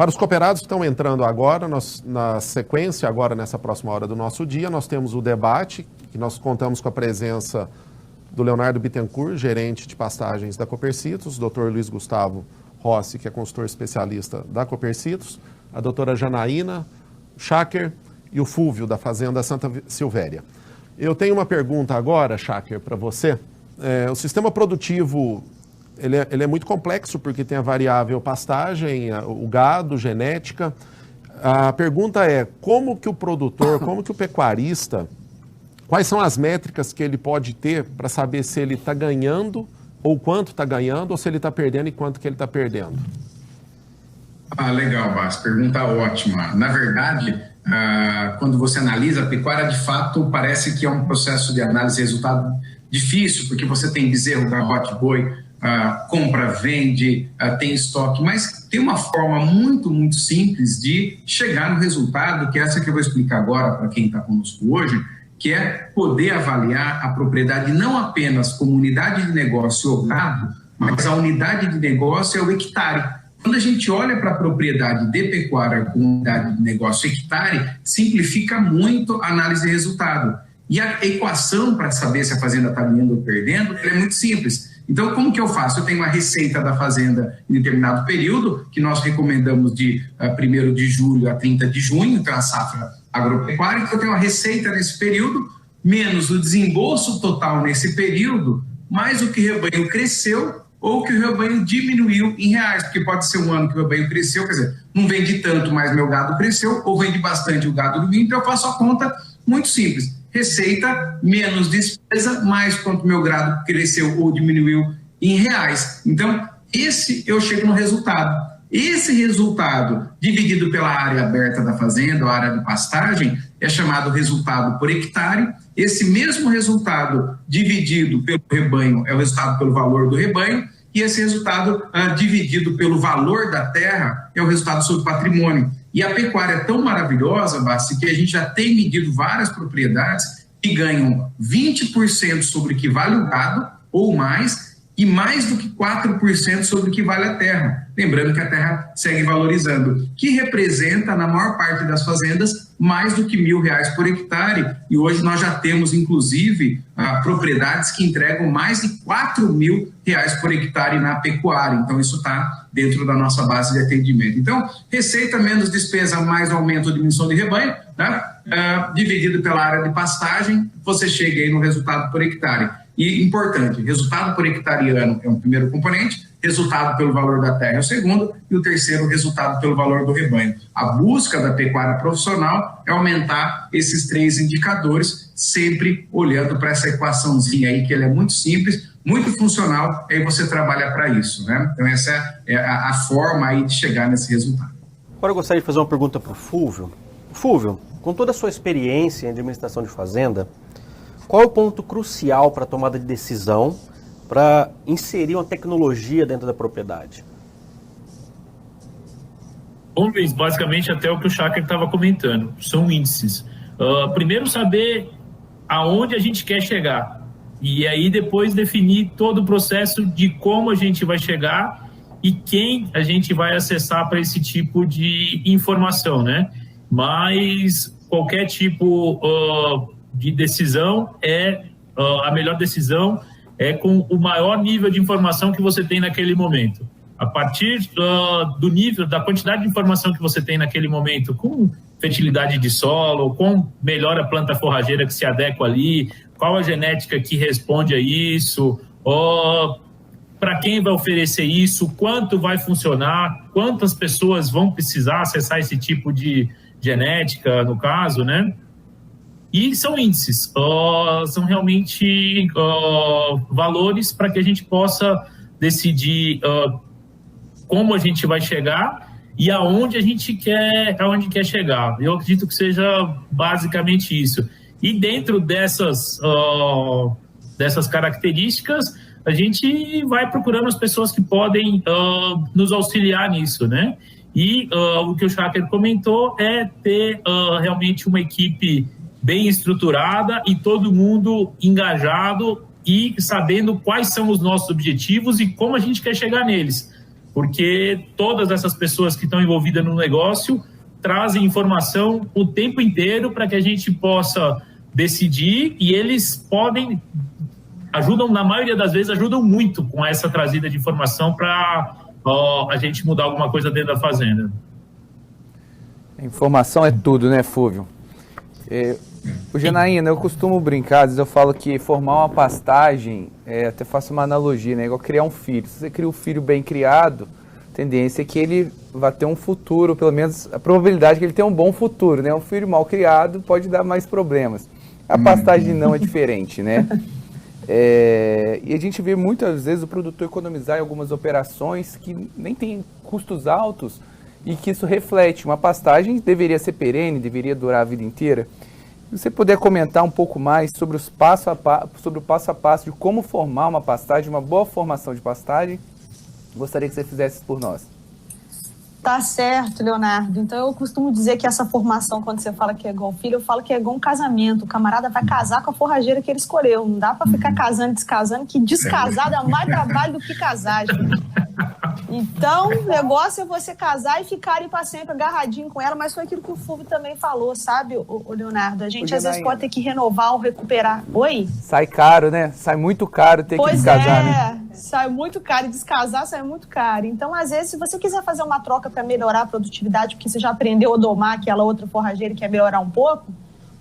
Para os cooperados que estão entrando agora, na sequência, agora nessa próxima hora do nosso dia, nós temos o debate, que nós contamos com a presença do Leonardo Bittencourt, gerente de pastagens da Copercitos, Dr. Luiz Gustavo Rossi, que é consultor especialista da Copercitos, a doutora Janaína Schacker e o Fúvio, da Fazenda Santa Silvéria. Eu tenho uma pergunta agora, Schacker, para você. O sistema produtivo, ele é muito complexo, porque tem a variável pastagem, o gado, genética. A pergunta é, como que o produtor, como que o pecuarista, quais são as métricas que ele pode ter para saber se ele está ganhando, ou quanto está ganhando, ou se ele está perdendo e quanto que ele está perdendo? Legal, Bas, pergunta ótima. Na verdade, quando você analisa a pecuária, de fato, parece que é um processo de análise de resultado difícil, porque você tem bezerro, garrote, boi, compra, vende, tem estoque, mas tem uma forma muito, muito simples de chegar no resultado, que é essa que eu vou explicar agora para quem está conosco hoje, que é poder avaliar a propriedade não apenas como unidade de negócio ou gado, mas a unidade de negócio é o hectare. Quando a gente olha para a propriedade de pecuária como unidade de negócio hectare, simplifica muito a análise de resultado. E a equação para saber se a fazenda está ganhando ou perdendo, ela é muito simples. Então, como que eu faço? Eu tenho uma receita da fazenda em determinado período, que nós recomendamos de 1º de julho a 30 de junho, então a safra agropecuária. Então, eu tenho uma receita nesse período, menos o desembolso total nesse período, mais o que o rebanho cresceu ou que o rebanho diminuiu em reais, porque pode ser um ano que o rebanho cresceu, quer dizer, não vende tanto, mas meu gado cresceu, ou vende bastante o gado do vinho, então eu faço a conta muito simples. Receita menos despesa, mais quanto meu gado cresceu ou diminuiu em reais. Então, eu chego no resultado. Esse resultado, dividido pela área aberta da fazenda, ou área de pastagem, é chamado resultado por hectare. Esse mesmo resultado dividido pelo rebanho é o resultado pelo valor do rebanho, e esse resultado dividido pelo valor da terra é o resultado sobre patrimônio. E a pecuária é tão maravilhosa, Basti, que a gente já tem medido várias propriedades que ganham 20% sobre o que vale o gado ou mais, e mais do que 4% sobre o que vale a terra. Lembrando que a terra segue valorizando, que representa, na maior parte das fazendas, mais do que R$1.000 por hectare. E hoje nós já temos, inclusive, propriedades que entregam mais de R$4.000 por hectare na pecuária. Então, isso está dentro da nossa base de atendimento. Então, receita menos despesa mais aumento ou diminuição de rebanho, né? Dividido pela área de pastagem, você chega aí no resultado por hectare. E importante, resultado por hectare ano é o primeiro componente, resultado pelo valor da terra é o segundo, e o terceiro, resultado pelo valor do rebanho. A busca da pecuária profissional é aumentar esses 3 indicadores, sempre olhando para essa equaçãozinha aí, que ela é muito simples, muito funcional, aí você trabalha para isso, né? Então essa é a forma aí de chegar nesse resultado. Agora eu gostaria de fazer uma pergunta para o Fúvio. Fúvio, com toda a sua experiência em administração de fazenda, qual é o ponto crucial para a tomada de decisão para inserir uma tecnologia dentro da propriedade? Bom, Luiz, basicamente até o que o Schacker estava comentando, são índices. Primeiro saber aonde a gente quer chegar e aí depois definir todo o processo de como a gente vai chegar e quem a gente vai acessar para esse tipo de informação, né? Mas qualquer tipo de decisão a melhor decisão é com o maior nível de informação que você tem naquele momento. A partir do nível, da quantidade de informação que você tem naquele momento, com fertilidade de solo, com melhor a planta forrageira que se adequa ali, qual a genética que responde a isso, para quem vai oferecer isso, quanto vai funcionar, quantas pessoas vão precisar acessar esse tipo de genética, no caso, né? E são índices, são realmente valores para que a gente possa decidir como a gente vai chegar e aonde a gente quer chegar. Eu acredito que seja basicamente isso. E dentro dessas características, a gente vai procurando as pessoas que podem nos auxiliar nisso, né? E o que o Schacker comentou é ter realmente uma equipe bem estruturada e todo mundo engajado e sabendo quais são os nossos objetivos e como a gente quer chegar neles. porque todas essas pessoas que estão envolvidas no negócio trazem informação o tempo inteiro para que a gente possa decidir, e eles ajudam, na maioria das vezes, ajudam muito com essa trazida de informação para a gente mudar alguma coisa dentro da fazenda. Informação é tudo, né, Fúvio? O Janaína, eu costumo brincar, às vezes eu falo que formar uma pastagem, até faço uma analogia, né, igual criar um filho. Se você cria um filho bem criado, a tendência é que ele vai ter um futuro, pelo menos a probabilidade é que ele tenha um bom futuro, né? Um filho mal criado pode dar mais problemas. A pastagem não é diferente, né? E a gente vê muitas vezes o produtor economizar em algumas operações que nem tem custos altos e que isso reflete. Uma pastagem deveria ser perene, deveria durar a vida inteira. Se você puder comentar um pouco mais sobre o passo a passo de como formar uma pastagem, uma boa formação de pastagem, gostaria que você fizesse isso por nós. Tá certo, Leonardo. Então eu costumo dizer que essa formação, quando você fala que é igual filho, eu falo que é igual um casamento. O camarada vai casar com a forrageira que ele escolheu. Não dá para ficar casando e descasando, que descasar dá mais trabalho do que casar, gente. Então, o negócio é você casar e ficar ali para sempre agarradinho com ela, mas foi aquilo que o Fúvio também falou, sabe, o Leonardo? A gente às vezes pode ter que renovar ou recuperar. Oi? Sai caro, né? Sai muito caro ter que descasar, né? Sai muito caro, e descasar sai muito caro. Então, às vezes, se você quiser fazer uma troca para melhorar a produtividade, porque você já aprendeu a domar aquela outra forrageira e quer melhorar um pouco,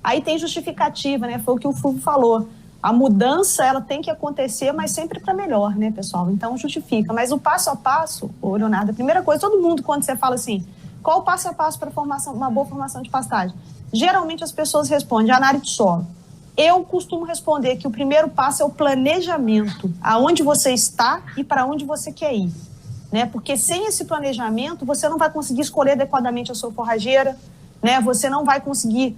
aí tem justificativa, né? Foi o que o Fúvio falou. A mudança, ela tem que acontecer, mas sempre para melhor, né, pessoal? Então, justifica. Mas o passo a passo, Leonardo, a primeira coisa, todo mundo, quando você fala assim, qual o passo a passo para uma boa formação de pastagem? Geralmente, as pessoas respondem, análise de solo. Eu costumo responder que o primeiro passo é o planejamento, aonde você está e para onde você quer ir, né? Porque sem esse planejamento, você não vai conseguir escolher adequadamente a sua forrageira, né? Você não vai conseguir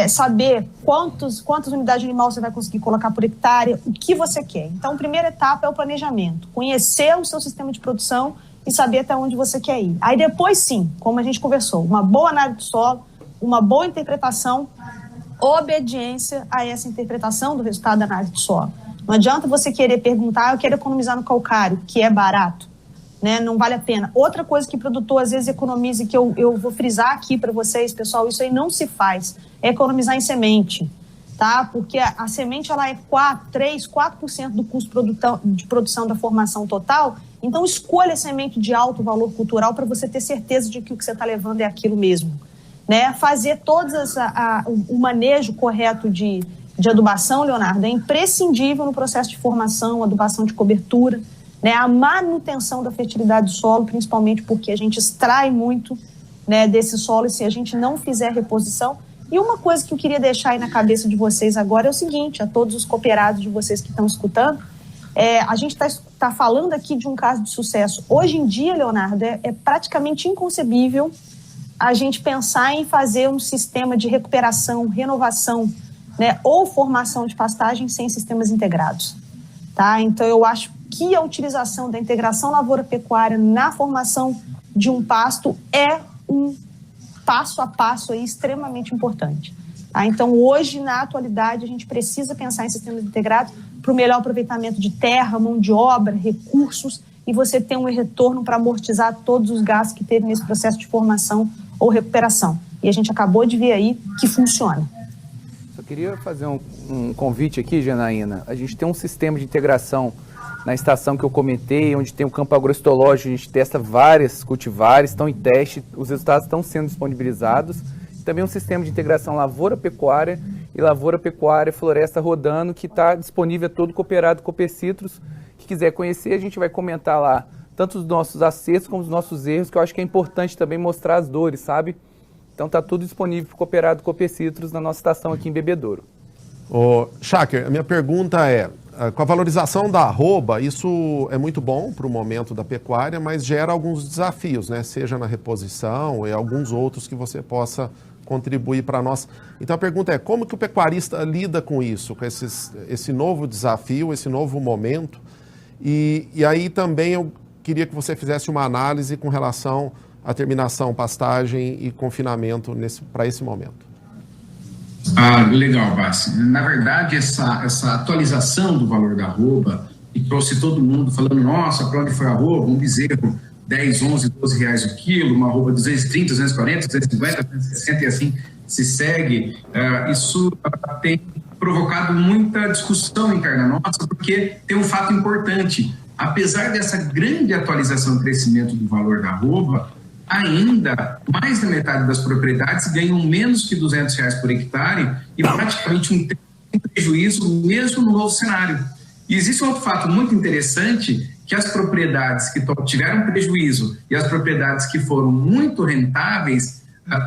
saber quantas unidades de animal você vai conseguir colocar por hectare, o que você quer. Então, a primeira etapa é o planejamento, conhecer o seu sistema de produção e saber até onde você quer ir. Aí depois, sim, como a gente conversou, uma boa análise de solo, uma boa interpretação, obediência a essa interpretação do resultado da análise de solo. Não adianta você querer perguntar, eu quero economizar no calcário, que é barato, né? Não vale a pena. Outra coisa que o produtor às vezes economiza, e que eu vou frisar aqui para vocês, pessoal, isso aí não se faz, é economizar em semente, tá? Porque a semente, ela é 4% do custo de produção da formação total, então escolha semente de alto valor cultural para você ter certeza de que o que você está levando é aquilo mesmo, né? Fazer o manejo correto de adubação, Leonardo, é imprescindível no processo de formação, adubação de cobertura, né? A manutenção da fertilidade do solo, principalmente porque a gente extrai muito, né, desse solo, e se a gente não fizer reposição. E uma coisa que eu queria deixar aí na cabeça de vocês agora é o seguinte, a todos os cooperados de vocês que estão escutando, a gente está falando aqui de um caso de sucesso. Hoje em dia, Leonardo, é praticamente inconcebível a gente pensar em fazer um sistema de recuperação, renovação, né, ou formação de pastagem sem sistemas integrados, tá? Então, eu acho que a utilização da integração lavoura-pecuária na formação de um pasto é um passo a passo aí extremamente importante, tá? Então, hoje, na atualidade, a gente precisa pensar em sistemas integrados para o melhor aproveitamento de terra, mão de obra, recursos, e você ter um retorno para amortizar todos os gastos que teve nesse processo de formação ou recuperação. E a gente acabou de ver aí que funciona. Só queria fazer um convite aqui, Janaína. A gente tem um sistema de integração na estação que eu comentei, onde tem o campo agroestológico, a gente testa várias cultivares, estão em teste, os resultados estão sendo disponibilizados. Também um sistema de integração lavoura-pecuária e lavoura-pecuária floresta rodando, que está disponível a todo cooperado Copecitrus. Que quiser conhecer, a gente vai comentar lá tanto os nossos acertos como os nossos erros, que eu acho que é importante também mostrar as dores, sabe? Então está tudo disponível para o cooperado Copecitrus na nossa estação aqui em Bebedouro. Ô, Schacker, a minha pergunta é, com a valorização da arroba, isso é muito bom para o momento da pecuária, mas gera alguns desafios, né? Seja na reposição e alguns outros que você possa contribuir para nós. Então a pergunta é, como que o pecuarista lida com isso, com esse novo desafio, esse novo momento? E aí também eu queria que você fizesse uma análise com relação à terminação, pastagem e confinamento para esse momento. Legal, Bassi. Na verdade, essa atualização do valor da arroba, e trouxe todo mundo falando, nossa, para onde foi a arroba? Um bezerro, 10, 11, 12 reais o quilo, uma arroba 230, 240, 250, 260 e assim se segue. Isso tem provocado muita discussão interna nossa, porque tem um fato importante. Apesar dessa grande atualização e crescimento do valor da arroba, ainda mais da metade das propriedades ganham menos que R$200 por hectare e praticamente um prejuízo mesmo no novo cenário. E existe um outro fato muito interessante, que as propriedades que tiveram prejuízo e as propriedades que foram muito rentáveis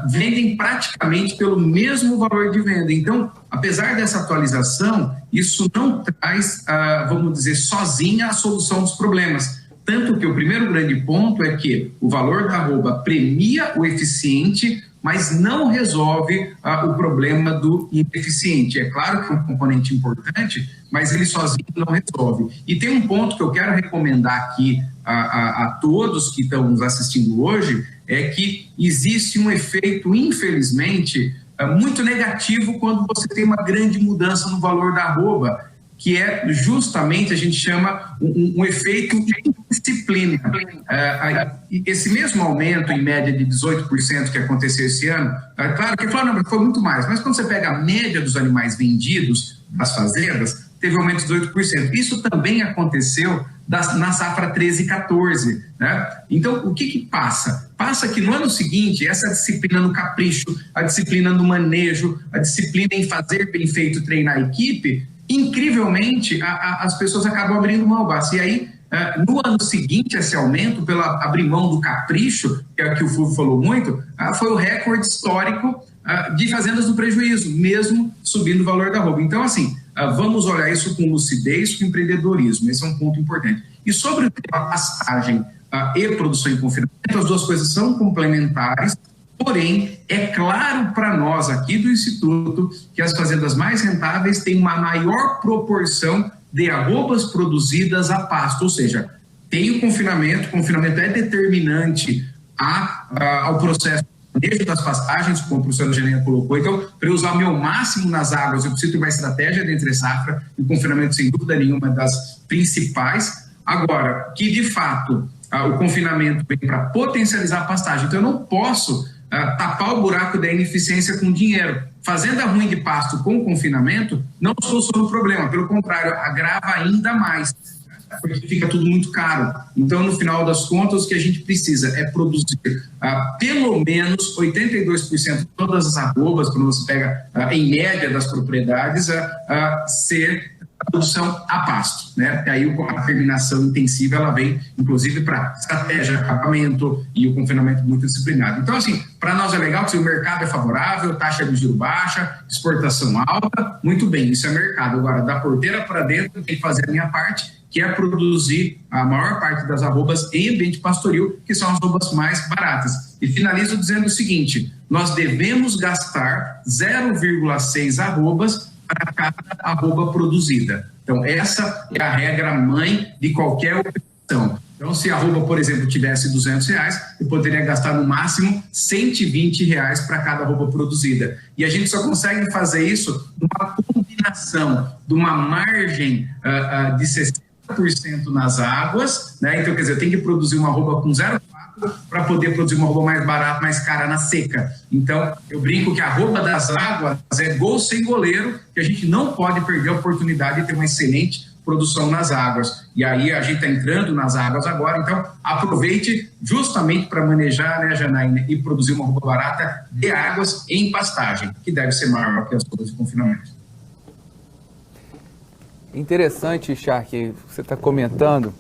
vendem praticamente pelo mesmo valor de venda. Então, apesar dessa atualização, isso não traz, vamos dizer, sozinha a solução dos problemas. Tanto que o primeiro grande ponto é que o valor da arroba premia o eficiente, mas não resolve o problema do ineficiente. É claro que é um componente importante, mas ele sozinho não resolve. E tem um ponto que eu quero recomendar aqui a todos que estão nos assistindo hoje, é que existe um efeito, infelizmente, muito negativo quando você tem uma grande mudança no valor da arroba, que é justamente, a gente chama um efeito de indisciplina. Esse mesmo aumento, em média, de 18% que aconteceu esse ano, claro que foi muito mais, mas quando você pega a média dos animais vendidos das fazendas, teve um aumento de 18%. Isso também aconteceu na safra 13 e 14. Né? Então, o que passa? Passa que no ano seguinte, essa disciplina no capricho, a disciplina no manejo, a disciplina em fazer bem feito, treinar a equipe, incrivelmente, as pessoas acabam abrindo mão. E aí, no ano seguinte, esse aumento, pela abrir mão do capricho, que é o que o Fulvio falou muito, foi o recorde histórico de fazendas do prejuízo, mesmo subindo o valor da arroba. Então, assim, vamos olhar isso com lucidez, com empreendedorismo. Esse é um ponto importante. E sobre o tema pastagem e produção em confinamento, as duas coisas são complementares. Porém, é claro para nós aqui do Instituto que as fazendas mais rentáveis têm uma maior proporção de arrobas produzidas a pasto, ou seja, tem o confinamento é determinante ao processo de manejo das pastagens, como a professora Geleina colocou. Então, para eu usar o meu máximo nas águas, eu preciso ter uma estratégia de entre-safra, e o confinamento, sem dúvida nenhuma, é das principais. Agora, que de fato o confinamento vem para potencializar a pastagem, então eu não posso tapar o buraco da ineficiência com dinheiro. Fazenda ruim de pasto com confinamento não soluciona o problema, pelo contrário, agrava ainda mais, porque fica tudo muito caro. Então, no final das contas, o que a gente precisa é produzir pelo menos 82% de todas as arrobas, quando você pega em média das propriedades, ser produção a pasto, né? E aí a terminação intensiva, ela vem inclusive para estratégia, acabamento e o confinamento muito disciplinado. Então, assim, para nós é legal que o mercado é favorável, taxa de giro baixa, exportação alta, muito bem, isso é mercado. Agora, da porteira para dentro, tem que fazer a minha parte, que é produzir a maior parte das arrobas em ambiente pastoril, que são as arrobas mais baratas. E finalizo dizendo o seguinte: nós devemos gastar 0,6 arrobas para cada arroba produzida. Então, essa é a regra mãe de qualquer operação. Então, se a arroba, por exemplo, tivesse R$200, eu poderia gastar no máximo R$120 para cada arroba produzida. E a gente só consegue fazer isso numa combinação de uma margem de 60% nas águas, né? Então, quer dizer, eu tenho que produzir uma arroba com 0,4 para poder produzir uma arroba mais barata, mais cara na seca. Então, eu brinco que a arroba das águas é gol sem goleiro, que a gente não pode perder a oportunidade de ter uma excelente produção nas águas. E aí a gente está entrando nas águas agora, então aproveite justamente para manejar, né, Janaína, e produzir uma arroba barata de águas em pastagem, que deve ser maior que as arrobas de confinamento. Interessante, Shark, você está comentando,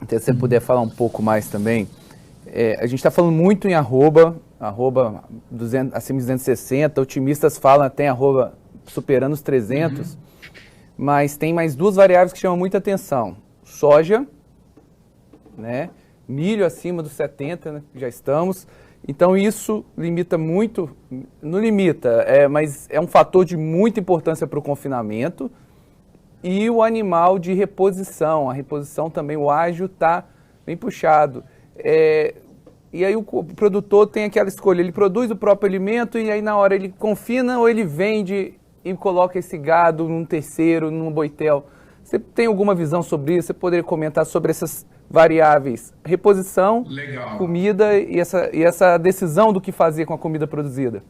até se você puder falar um pouco mais também. A gente está falando muito em arroba 200, acima de 260, otimistas falam até arroba superando os 300, mas tem mais duas variáveis que chamam muita atenção. Soja, né? Milho acima dos 70, né? Já estamos. Então isso limita muito, não limita, mas é um fator de muita importância para o confinamento. E o animal de reposição, a reposição também, o ágio está bem puxado. E aí o produtor tem aquela escolha, ele produz o próprio alimento e aí na hora ele confina ou ele vende e coloca esse gado num terceiro, num boitel. Você tem alguma visão sobre isso? Você poderia comentar sobre essas variáveis? Reposição, Legal. comida e essa decisão do que fazer com a comida produzida.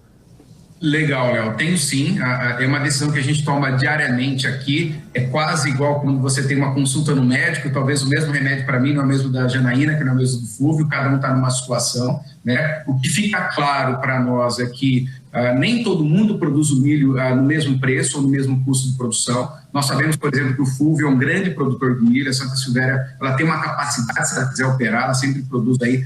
Legal, Léo. Tenho sim. É uma decisão que a gente toma diariamente aqui. É quase igual quando você tem uma consulta no médico. Talvez o mesmo remédio para mim não é o mesmo da Janaína, que não é o mesmo do Fúvio. Cada um está numa situação, né? O que fica claro para nós é que nem todo mundo produz o milho no mesmo preço ou no mesmo custo de produção. Nós sabemos, por exemplo, que o Fúvio é um grande produtor de milho. A Santa Silvéria, ela tem uma capacidade, se ela quiser operar, ela sempre produz aí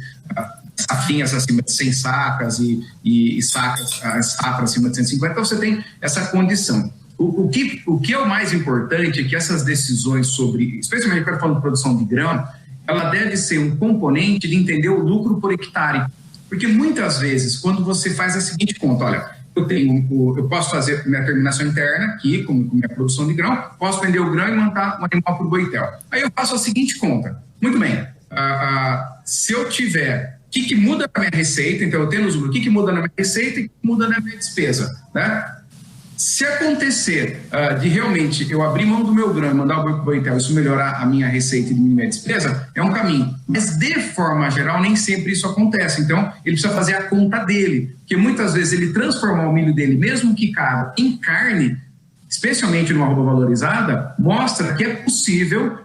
saquinhas acima de 100 sacas e safra acima de 150, então você tem essa condição. O que é o mais importante é que essas decisões sobre, especialmente quando falando de produção de grão, ela deve ser um componente de entender o lucro por hectare, porque muitas vezes, quando você faz a seguinte conta, olha, eu posso fazer minha terminação interna aqui, com minha produção de grão, posso vender o grão e mandar um animal para o boitel. Aí eu faço a seguinte conta, muito bem, se eu tiver... O que muda na minha receita? Então, eu tenho os números. O que muda na minha receita e o que muda na minha despesa? Né? Se acontecer de realmente eu abrir mão do meu grão e mandar o boi para o boitel, isso melhorar a minha receita e diminuir a minha despesa, é um caminho. Mas, de forma geral, nem sempre isso acontece. Então, ele precisa fazer a conta dele. Porque, muitas vezes, ele transformar o milho dele, mesmo que caro, em carne, especialmente numa arroba valorizada, mostra que é possível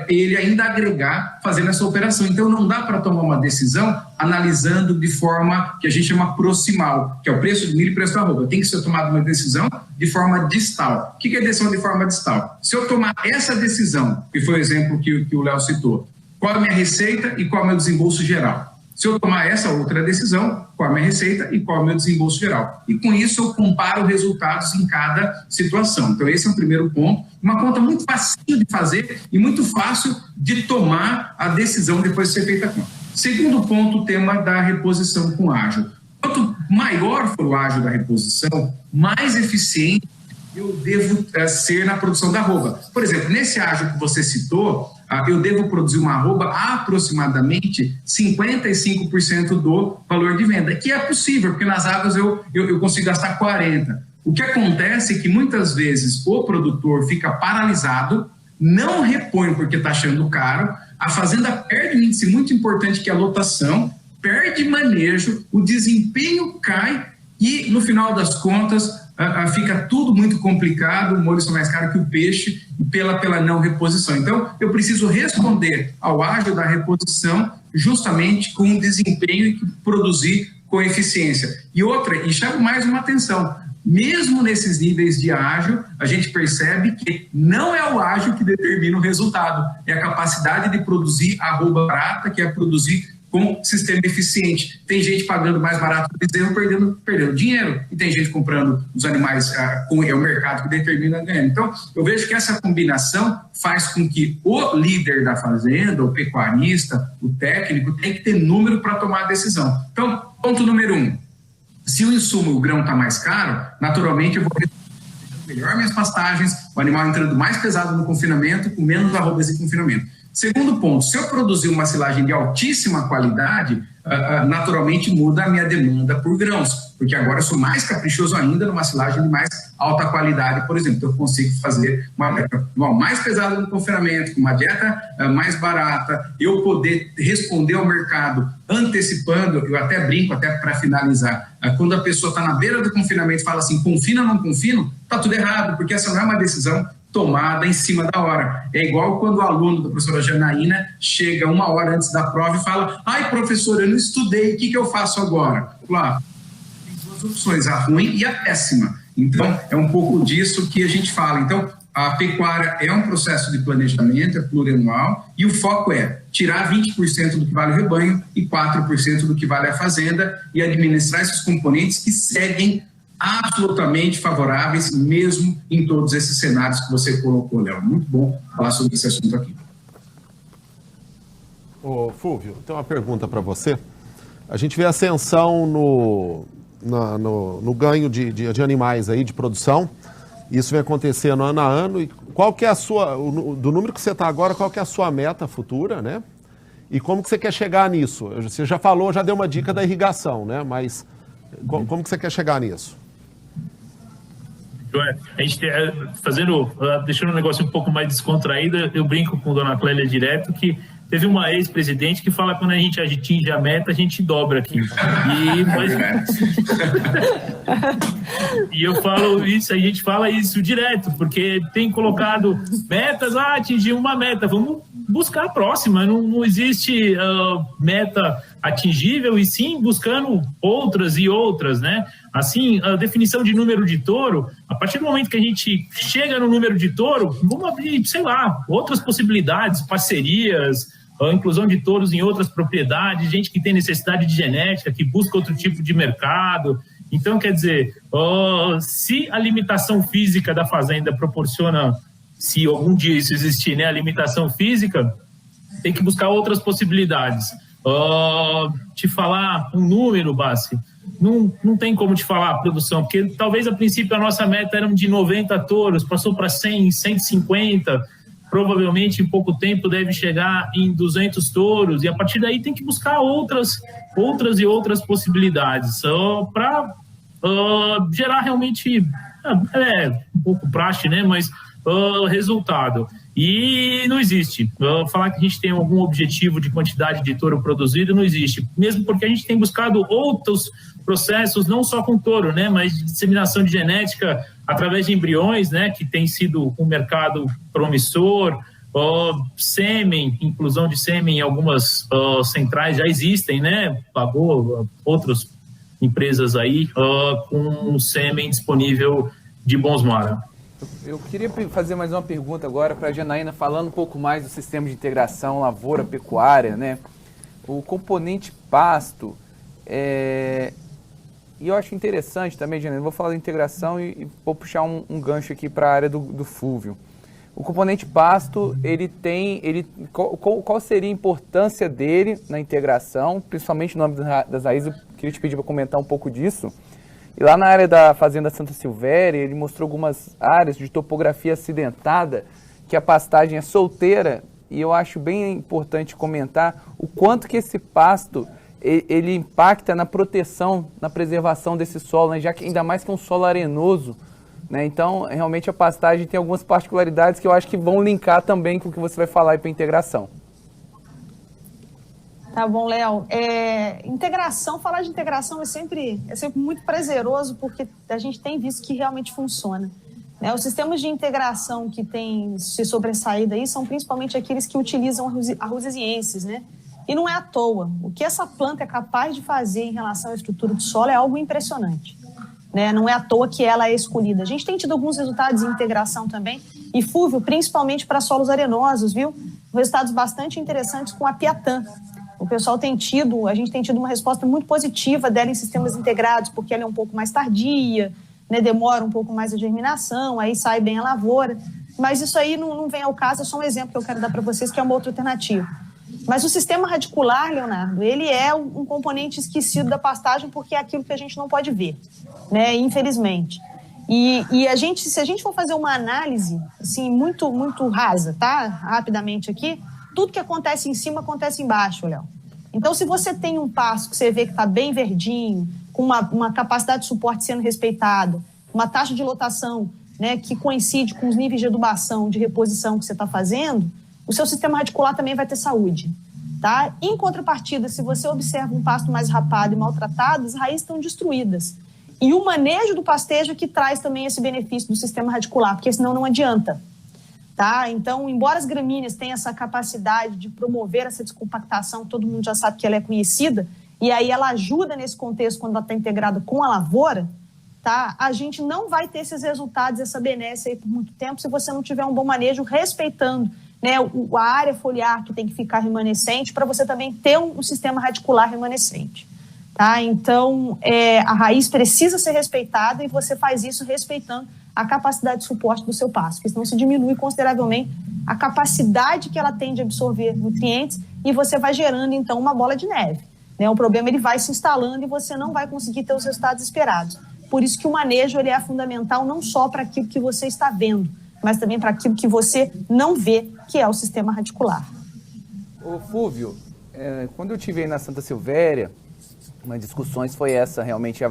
ele ainda agregar fazendo essa operação. Então, não dá para tomar uma decisão analisando de forma que a gente chama proximal, que é o preço do milho e o preço da arroba. Tem que ser tomada uma decisão de forma distal. O que é decisão de forma distal? Se eu tomar essa decisão, que foi o exemplo que o Léo citou, qual é a minha receita e qual é o meu desembolso geral? Se eu tomar essa outra decisão, qual é a minha receita e qual é o meu desembolso geral? E com isso eu comparo resultados em cada situação. Então esse é o primeiro ponto. Uma conta muito fácil de fazer e muito fácil de tomar a decisão depois de ser feita a conta. Segundo ponto, o tema da reposição com ágio. Quanto maior for o ágio da reposição, mais eficiente eu devo ser na produção da arroba. Por exemplo, nesse ágio que você citou, eu devo produzir uma arroba aproximadamente 55% do valor de venda, que é possível, porque nas águas eu consigo gastar 40%. O que acontece é que muitas vezes o produtor fica paralisado, não repõe porque está achando caro, a fazenda perde um índice muito importante que é a lotação, perde manejo, o desempenho cai e, no final das contas, fica tudo muito complicado, o molho é mais caro que o peixe pela não reposição. Então, eu preciso responder ao ágio da reposição justamente com o desempenho e produzir com eficiência. E chamo mais uma atenção, mesmo nesses níveis de ágio, a gente percebe que não é o ágio que determina o resultado, é a capacidade de produzir arroba barata, que é produzir com sistema eficiente. Tem gente pagando mais barato do bezerro, perdendo dinheiro, e tem gente comprando os animais, é o mercado que determina ganhando. Então, eu vejo que essa combinação faz com que o líder da fazenda, o pecuarista, o técnico, tem que ter número para tomar a decisão. Então, ponto número 1, se o insumo, o grão está mais caro, naturalmente eu vou melhor minhas pastagens, o animal entrando mais pesado no confinamento, com menos arrobas de confinamento. Segundo ponto, se eu produzir uma silagem de altíssima qualidade, naturalmente muda a minha demanda por grãos, porque agora eu sou mais caprichoso ainda numa silagem de mais alta qualidade, por exemplo. Então eu consigo fazer uma dieta mais pesada no confinamento, com uma dieta mais barata, eu poder responder ao mercado antecipando, eu até brinco, até para finalizar, quando a pessoa está na beira do confinamento e fala assim, confina ou não confino, está tudo errado, porque essa não é uma decisão tomada em cima da hora. É igual quando o aluno da professora Janaína chega 1 hora antes da prova e fala, ai professora, eu não estudei, o que eu faço agora? Claro, tem 2 opções, a ruim e a péssima. Então, é um pouco disso que a gente fala. Então, a pecuária é um processo de planejamento, é plurianual, e o foco é tirar 20% do que vale o rebanho e 4% do que vale a fazenda e administrar esses componentes que seguem absolutamente favoráveis, mesmo em todos esses cenários que você colocou, Léo. Muito bom falar sobre esse assunto aqui. Ô, Fúvio, tem uma pergunta para você. A gente vê ascensão no ganho de animais aí, de produção. Isso vem acontecendo ano a ano. E qual que é a sua, do número que você está agora, qual que é a sua meta futura, né? E como que você quer chegar nisso? Você já falou, já deu uma dica da irrigação, né? Mas como que você quer chegar nisso? A gente deixando o negócio um pouco mais descontraído, eu brinco com Dona Clélia direto que teve uma ex-presidente que fala que quando a gente atinge a meta, a gente dobra aqui. E eu falo isso, a gente fala isso direto, porque tem colocado metas, atingir uma meta, vamos buscar a próxima, não existe meta atingível, e sim buscando outras e outras, né? Assim, a definição de número de touro, a partir do momento que a gente chega no número de touro, vamos abrir, sei lá, outras possibilidades, parcerias, a inclusão de touros em outras propriedades, gente que tem necessidade de genética, que busca outro tipo de mercado. Então, quer dizer, se a limitação física da fazenda proporciona, se algum dia isso existir, né, a limitação física, tem que buscar outras possibilidades. Te falar um número, Bassi, não tem como te falar a produção, porque talvez a princípio a nossa meta era de 90 touros, passou para 100, 150, provavelmente em pouco tempo deve chegar em 200 touros, e a partir daí tem que buscar outras e outras possibilidades para gerar realmente, um pouco praxe, né, mas resultado. E não existe. Falar que a gente tem algum objetivo de quantidade de touro produzido não existe, mesmo porque a gente tem buscado outros processos, não só com touro, né, mas de disseminação de genética através de embriões, né, que tem sido um mercado promissor, sêmen, inclusão de sêmen em algumas centrais já existem, né, pagou outras empresas aí com sêmen disponível de Bonsmara. Eu queria fazer mais uma pergunta agora para a Janaína, falando um pouco mais do sistema de integração lavoura-pecuária, né? O componente pasto, e eu acho interessante também, Janaína, vou falar da integração e vou puxar um gancho aqui para a área do Fúvio. O componente pasto, qual seria a importância dele na integração, principalmente no âmbito das raízes? Eu queria te pedir para comentar um pouco disso. E lá na área da Fazenda Santa Silvéria, ele mostrou algumas áreas de topografia acidentada, que a pastagem é solteira, e eu acho bem importante comentar o quanto que esse pasto ele impacta na proteção, na preservação desse solo, né? Já que ainda mais que é um solo arenoso, né? Então, realmente a pastagem tem algumas particularidades que eu acho que vão linkar também com o que você vai falar aí para a integração. Tá bom, Léo. Falar de integração é sempre muito prazeroso, porque a gente tem visto que realmente funciona. Né? Os sistemas de integração que têm se sobressaído aí são principalmente aqueles que utilizam arrozesienses, né? E não é à toa. O que essa planta é capaz de fazer em relação à estrutura do solo é algo impressionante. Né? Não é à toa que ela é escolhida. A gente tem tido alguns resultados em integração também, e Fúvio, principalmente para solos arenosos, viu? Resultados bastante interessantes com a Piatã. A gente tem tido uma resposta muito positiva dela em sistemas integrados, porque ela é um pouco mais tardia, né, demora um pouco mais a germinação, aí sai bem a lavoura. Mas isso aí não vem ao caso, é só um exemplo que eu quero dar para vocês, que é uma outra alternativa. Mas o sistema radicular, Leonardo, ele é um componente esquecido da pastagem, porque é aquilo que a gente não pode ver, né, infelizmente. E se a gente for fazer uma análise assim, muito, muito rasa, tá? Rapidamente aqui, tudo que acontece em cima acontece embaixo, Léo. Então, se você tem um pasto que você vê que está bem verdinho, com uma capacidade de suporte sendo respeitada, uma taxa de lotação, né, que coincide com os níveis de adubação, de reposição que você está fazendo, o seu sistema radicular também vai ter saúde. Tá? Em contrapartida, se você observa um pasto mais rapado e maltratado, as raízes estão destruídas. E o manejo do pastejo é que traz também esse benefício do sistema radicular, porque senão não adianta. Tá? Então, embora as gramíneas tenham essa capacidade de promover essa descompactação, todo mundo já sabe que ela é conhecida, e aí ela ajuda nesse contexto quando ela está integrada com a lavoura, tá? A gente não vai ter esses resultados, essa benesse aí por muito tempo, se você não tiver um bom manejo respeitando, né, a área foliar que tem que ficar remanescente, para você também ter um sistema radicular remanescente. Tá? Então, a raiz precisa ser respeitada e você faz isso respeitando a capacidade de suporte do seu pasto, porque senão se diminui consideravelmente a capacidade que ela tem de absorver nutrientes e você vai gerando, então, uma bola de neve. Né? O problema ele vai se instalando e você não vai conseguir ter os resultados esperados. Por isso que o manejo ele é fundamental não só para aquilo que você está vendo, mas também para aquilo que você não vê, que é o sistema radicular. Ô Fúvio, quando eu estive aí na Santa Silvéria, uma das discussões foi essa, realmente,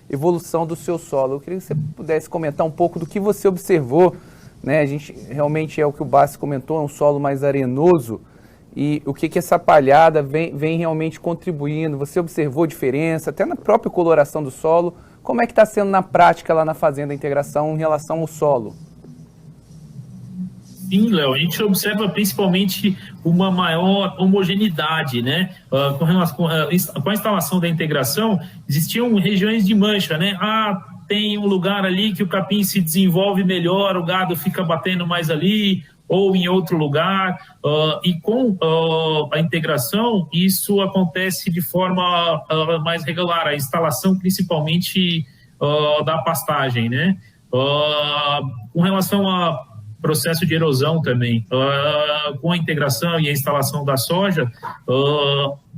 evolução do seu solo. Eu queria que você pudesse comentar um pouco do que você observou, né? A gente realmente é o que o Bassi comentou, é um solo mais arenoso, e o que essa palhada vem realmente contribuindo. Você observou diferença, até na própria coloração do solo? Como é que está sendo na prática lá na Fazenda Integração em relação ao solo? Sim, Léo, a gente observa principalmente uma maior homogeneidade, né? Com a instalação da integração, existiam regiões de mancha, né? Tem um lugar ali que o capim se desenvolve melhor, o gado fica batendo mais ali, ou em outro lugar, e com a integração, isso acontece de forma mais regular, a instalação principalmente da pastagem, né? Com relação a processo de erosão também, com a integração e a instalação da soja,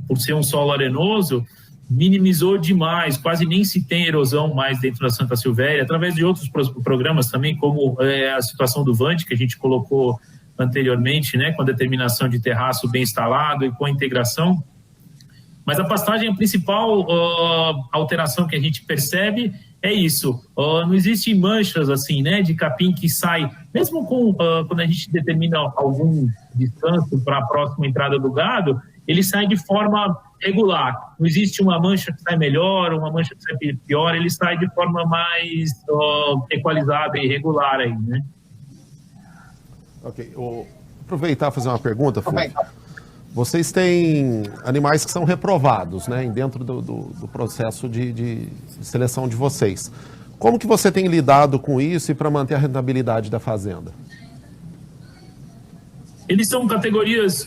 por ser um solo arenoso, minimizou demais, quase nem se tem erosão mais dentro da Santa Silvéria, através de outros programas também, como a situação do Vande, que a gente colocou anteriormente, né, com a determinação de terraço bem instalado e com a integração. Mas a pastagem, a principal alteração que a gente percebe é isso. Não existem manchas assim, né, de capim que sai, mesmo quando a gente determina algum descanso para a próxima entrada do gado, ele sai de forma regular. Não existe uma mancha que sai melhor, uma mancha que sai pior, ele sai de forma mais equalizada e regular aí, né? Ok. Aproveitar e fazer uma pergunta, Fulvio. Vocês têm animais que são reprovados, né, dentro do processo de seleção de vocês. Como que você tem lidado com isso e para manter a rentabilidade da fazenda? Eles são categorias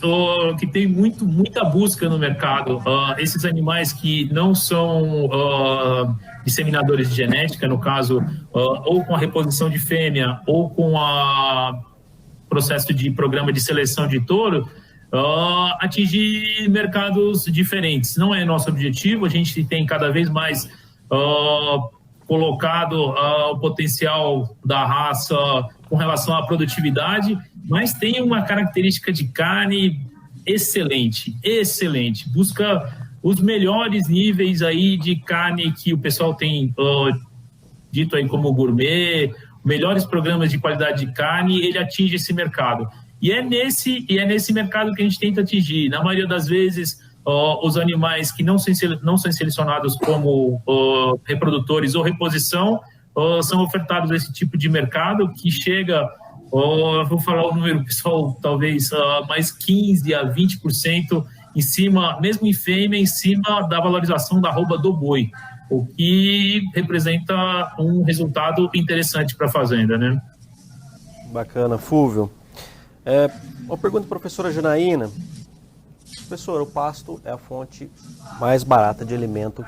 que têm muita busca no mercado. Esses animais que não são disseminadores de genética, no caso, ou com a reposição de fêmea, ou com o processo de programa de seleção de touro, atingir mercados diferentes. Não é nosso objetivo, a gente tem cada vez mais colocado o potencial da raça com relação à produtividade, mas tem uma característica de carne excelente, busca os melhores níveis aí de carne que o pessoal tem dito aí como gourmet, melhores programas de qualidade de carne, ele atinge esse mercado. E é nesse mercado que a gente tenta atingir. Na maioria das vezes, os animais que não são selecionados como reprodutores ou reposição são ofertados a esse tipo de mercado que chega, vou falar o número pessoal, talvez mais 15% a 20% em cima, mesmo em fêmea, em cima da valorização da arroba do boi, o que representa um resultado interessante para a fazenda, né? Bacana, Fulvio. Uma pergunta para a professora Janaína. Professora, o pasto é a fonte mais barata de alimento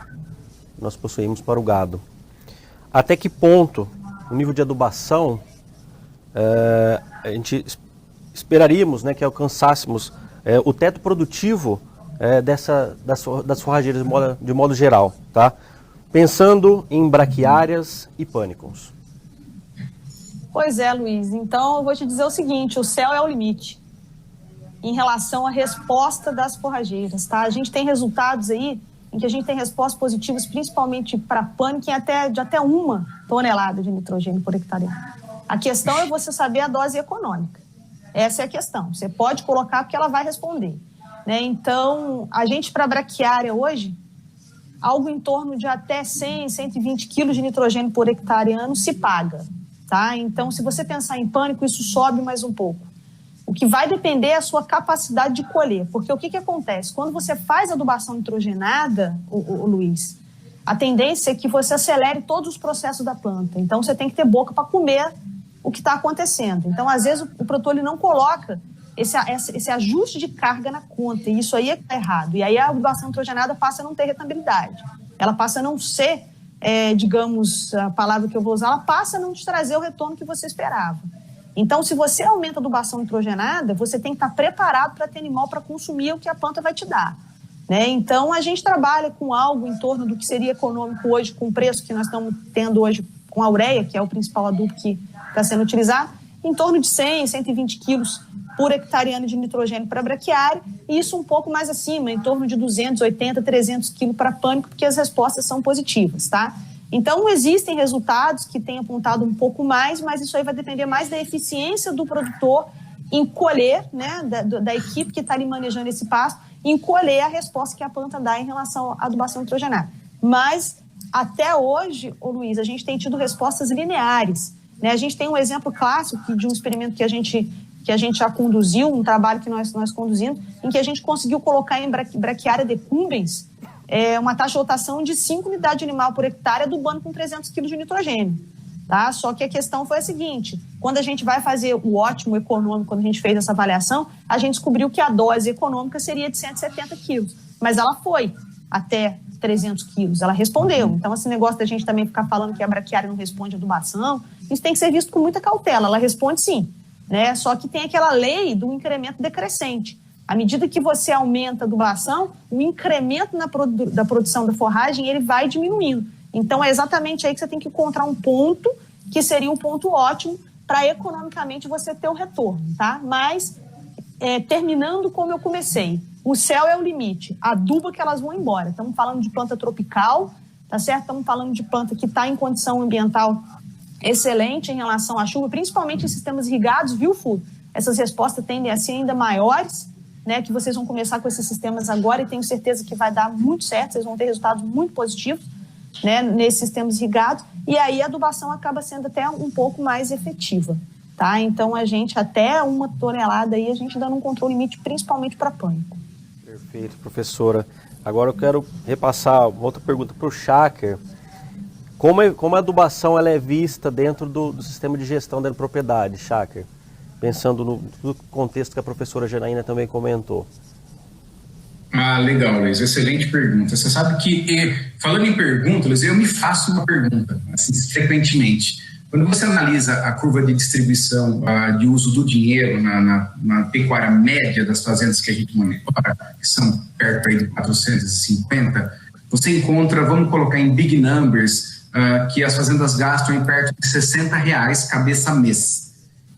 que nós possuímos para o gado. Até que ponto o nível de adubação a gente esperaríamos, né, que alcançássemos o teto produtivo das forrageiras de modo geral, tá? Pensando em braquiárias e pânicos. Pois é, Luiz. Então, eu vou te dizer o seguinte, o céu é o limite em relação à resposta das forrageiras, tá? A gente tem resultados aí em que a gente tem respostas positivas, principalmente para pânico, de até 1 tonelada de nitrogênio por hectare. A questão é você saber a dose econômica. Essa é a questão. Você pode colocar porque ela vai responder, né? Então, a gente para braquiária hoje, algo em torno de até 100, 120 quilos de nitrogênio por hectare ano se paga. Tá? Então, se você pensar em pânico, isso sobe mais um pouco. O que vai depender é a sua capacidade de colher. Porque o que acontece? Quando você faz adubação nitrogenada, Luiz, a tendência é que você acelere todos os processos da planta. Então, você tem que ter boca para comer o que está acontecendo. Então, às vezes, o produtor ele não coloca esse ajuste de carga na conta. E isso aí é errado. E aí a adubação nitrogenada passa a não ter rentabilidade. Ela passa a não ser... digamos, a palavra que eu vou usar, ela passa a não te trazer o retorno que você esperava. Então, se você aumenta a adubação nitrogenada, você tem que estar preparado para ter animal para consumir o que a planta vai te dar, né? Então, a gente trabalha com algo em torno do que seria econômico hoje, com o preço que nós estamos tendo hoje com a ureia, que é o principal adubo que está sendo utilizado, em torno de 100, 120 quilos por hectare ano de nitrogênio para braquiária, e isso um pouco mais acima, em torno de 280, 300 quilos para pânico, porque as respostas são positivas, tá? Então, existem resultados que têm apontado um pouco mais, mas isso aí vai depender mais da eficiência do produtor em colher, né, da equipe que está ali manejando esse pasto, em colher a resposta que a planta dá em relação à adubação nitrogenada. Mas, até hoje, Luiz, a gente tem tido respostas lineares, né? A gente tem um exemplo clássico de um experimento que a gente já conduziu, um trabalho que nós conduzimos, em que a gente conseguiu colocar em braquiária decumbens uma taxa de rotação de 5 unidades animal por hectare, adubando com 300 kg de nitrogênio. Tá? Só que a questão foi a seguinte: quando a gente vai fazer o ótimo econômico, quando a gente fez essa avaliação, a gente descobriu que a dose econômica seria de 170 quilos, mas ela foi até 300 quilos, ela respondeu. Então, esse negócio da gente também ficar falando que a braquiária não responde à adubação, isso tem que ser visto com muita cautela. Ela responde sim, né? Só que tem aquela lei do incremento decrescente. À medida que você aumenta a adubação, o incremento da produção da forragem ele vai diminuindo. Então, é exatamente aí que você tem que encontrar um ponto que seria um ponto ótimo para economicamente você ter o retorno, tá? Mas, terminando como eu comecei, o céu é o limite, aduba que elas vão embora. Estamos falando de planta tropical, tá certo? Estamos falando de planta que está em condição ambiental excelente em relação à chuva, principalmente em sistemas irrigados, viu, Fulvio? Essas respostas tendem a ser ainda maiores, né, que vocês vão começar com esses sistemas agora e tenho certeza que vai dar muito certo, vocês vão ter resultados muito positivos, né, nesses sistemas irrigados, e aí a adubação acaba sendo até um pouco mais efetiva, tá? Então a gente até 1 tonelada aí a gente dando um controle limite principalmente para pânico. Perfeito, professora. Agora eu quero repassar uma outra pergunta para o Schacker. Como a adubação ela é vista dentro do sistema de gestão da propriedade, Schacker? Pensando no contexto que a professora Janaína também comentou. Legal, Luiz. Excelente pergunta. Você sabe que, falando em pergunta, Luiz, eu me faço uma pergunta, assim, frequentemente. Quando você analisa a curva de distribuição de uso do dinheiro na pecuária média das fazendas que a gente monitora, que são perto aí de 450, você encontra, vamos colocar em big numbers, que as fazendas gastam em perto de R$60 cabeça mês.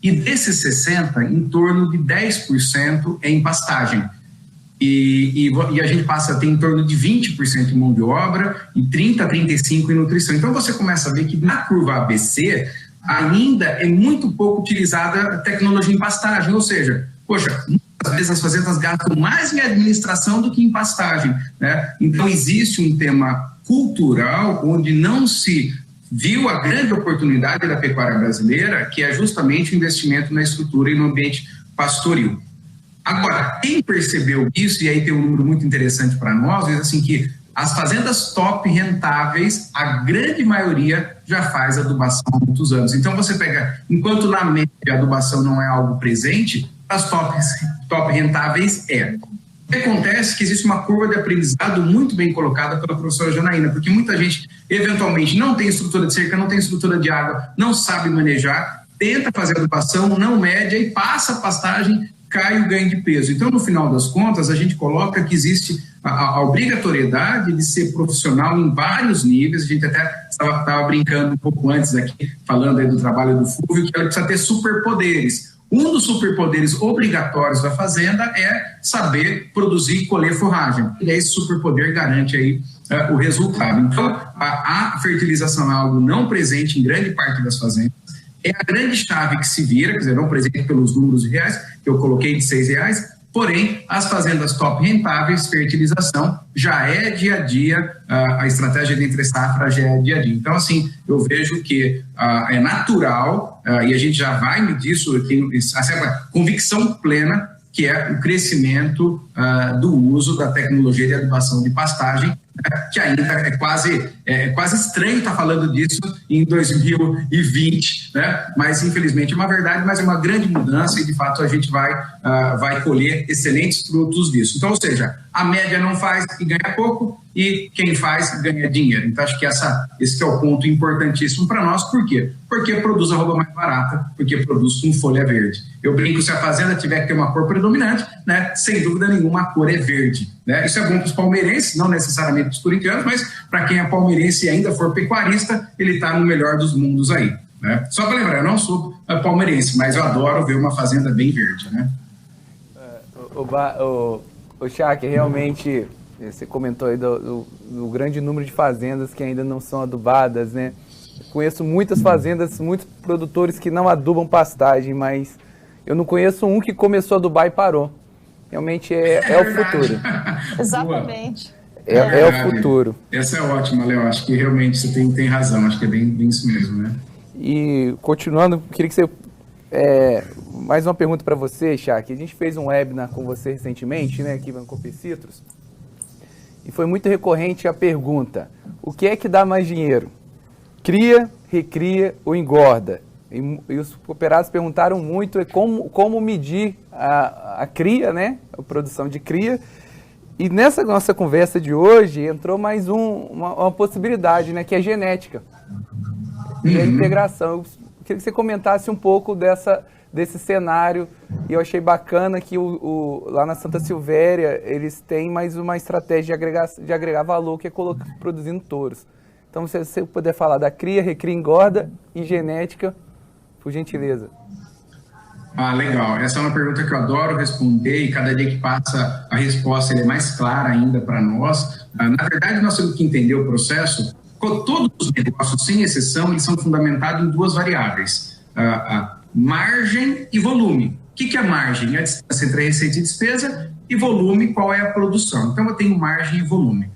E desses 60, em torno de 10% é em pastagem. E a gente passa a ter em torno de 20% em mão de obra e 30% a 35% em nutrição. Então você começa a ver que na curva ABC ainda é muito pouco utilizada a tecnologia em pastagem, ou seja, muitas vezes as fazendas gastam mais em administração do que em pastagem, né? Então existe um tema cultural onde não se viu a grande oportunidade da pecuária brasileira, que é justamente o investimento na estrutura e no ambiente pastoril. Agora, quem percebeu isso, e aí tem um número muito interessante para nós, é assim que as fazendas top rentáveis, a grande maioria já faz adubação há muitos anos. Então você pega, enquanto na média a adubação não é algo presente, as top rentáveis é. O que acontece é que existe uma curva de aprendizado muito bem colocada pela professora Janaína, porque muita gente, eventualmente, não tem estrutura de cerca, não tem estrutura de água, não sabe manejar, tenta fazer adubação, não mede, e passa a pastagem, cai o ganho de peso. Então, no final das contas, a gente coloca que existe a obrigatoriedade de ser profissional em vários níveis. A gente até estava brincando um pouco antes aqui, falando aí do trabalho do Fulvio, que ela precisa ter superpoderes. Um dos superpoderes obrigatórios da fazenda é saber produzir e colher forragem. E esse superpoder garante aí o resultado. Então, a fertilização é algo não presente em grande parte das fazendas. É a grande chave que se vira, quer dizer, não presente pelos números reais, que eu coloquei de R$6, porém, as fazendas top rentáveis, fertilização, já é dia a dia, a estratégia de entre safra já é dia a dia. Então, assim, eu vejo que é natural, e a gente já vai medir isso, eu tenho essa convicção plena, que é o crescimento do uso da tecnologia de adubação de pastagem, que ainda é quase estranho estar falando disso em 2020, né? Mas infelizmente é uma verdade, mas é uma grande mudança e de fato a gente vai colher excelentes frutos disso. Então, ou seja, a média não faz e ganha pouco, e quem faz ganha dinheiro. Então acho que esse que é o ponto importantíssimo para nós. Por quê? Porque produz arroba mais barata, porque produz com folha verde. Eu brinco, se a fazenda tiver que ter uma cor predominante, né, sem dúvida nenhuma a cor é verde, né? Isso é bom para os palmeirenses, não necessariamente para os corintianos, mas para quem é palmeirense e ainda for pecuarista, ele está no melhor dos mundos aí, né? Só para lembrar, eu não sou palmeirense, mas eu adoro ver uma fazenda bem verde, né? O Schacker, realmente Você comentou aí do grande número de fazendas que ainda não são adubadas, né? Conheço muitas fazendas, muitos produtores que não adubam pastagem, mas eu não conheço um que começou a adubar e parou. Realmente é o futuro. Exatamente. É o futuro. Essa é ótima, Léo. Acho que realmente você tem razão. Acho que é bem isso mesmo, né? E continuando, queria que você... mais uma pergunta para você, Chak. A gente fez um webinar com você recentemente, né, aqui no Cooper Citrus, e foi muito recorrente a pergunta: o que é que dá mais dinheiro? Cria, recria ou engorda? E os cooperados perguntaram muito como medir a cria, né, a produção de cria. E nessa nossa conversa de hoje entrou mais uma possibilidade, né, que é a genética e a integração. Eu queria que você comentasse um pouco desse cenário, e eu achei bacana que lá na Santa Silvéria eles têm mais uma estratégia de agregar valor, que é produzindo touros. Então, se você puder falar da cria, recria, engorda e genética, por gentileza. Legal. Essa é uma pergunta que eu adoro responder, e cada dia que passa a resposta é mais clara ainda para nós. Na verdade, nós temos que entender o processo. Todos os negócios, sem exceção, eles são fundamentados em duas variáveis: margem e volume. O que é margem? É a distância entre a receita e despesa, e volume, qual é a produção. Então, eu tenho margem e volume.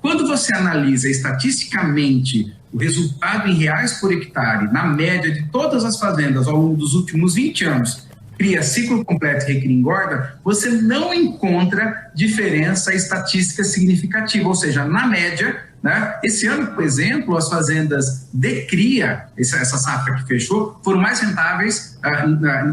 Quando você analisa estatisticamente o resultado em reais por hectare, na média de todas as fazendas ao longo dos últimos 20 anos, cria, ciclo completo e recria, engorda, você não encontra diferença estatística significativa. Ou seja, na média, né, esse ano, por exemplo, as fazendas de cria, essa safra que fechou, foram mais rentáveis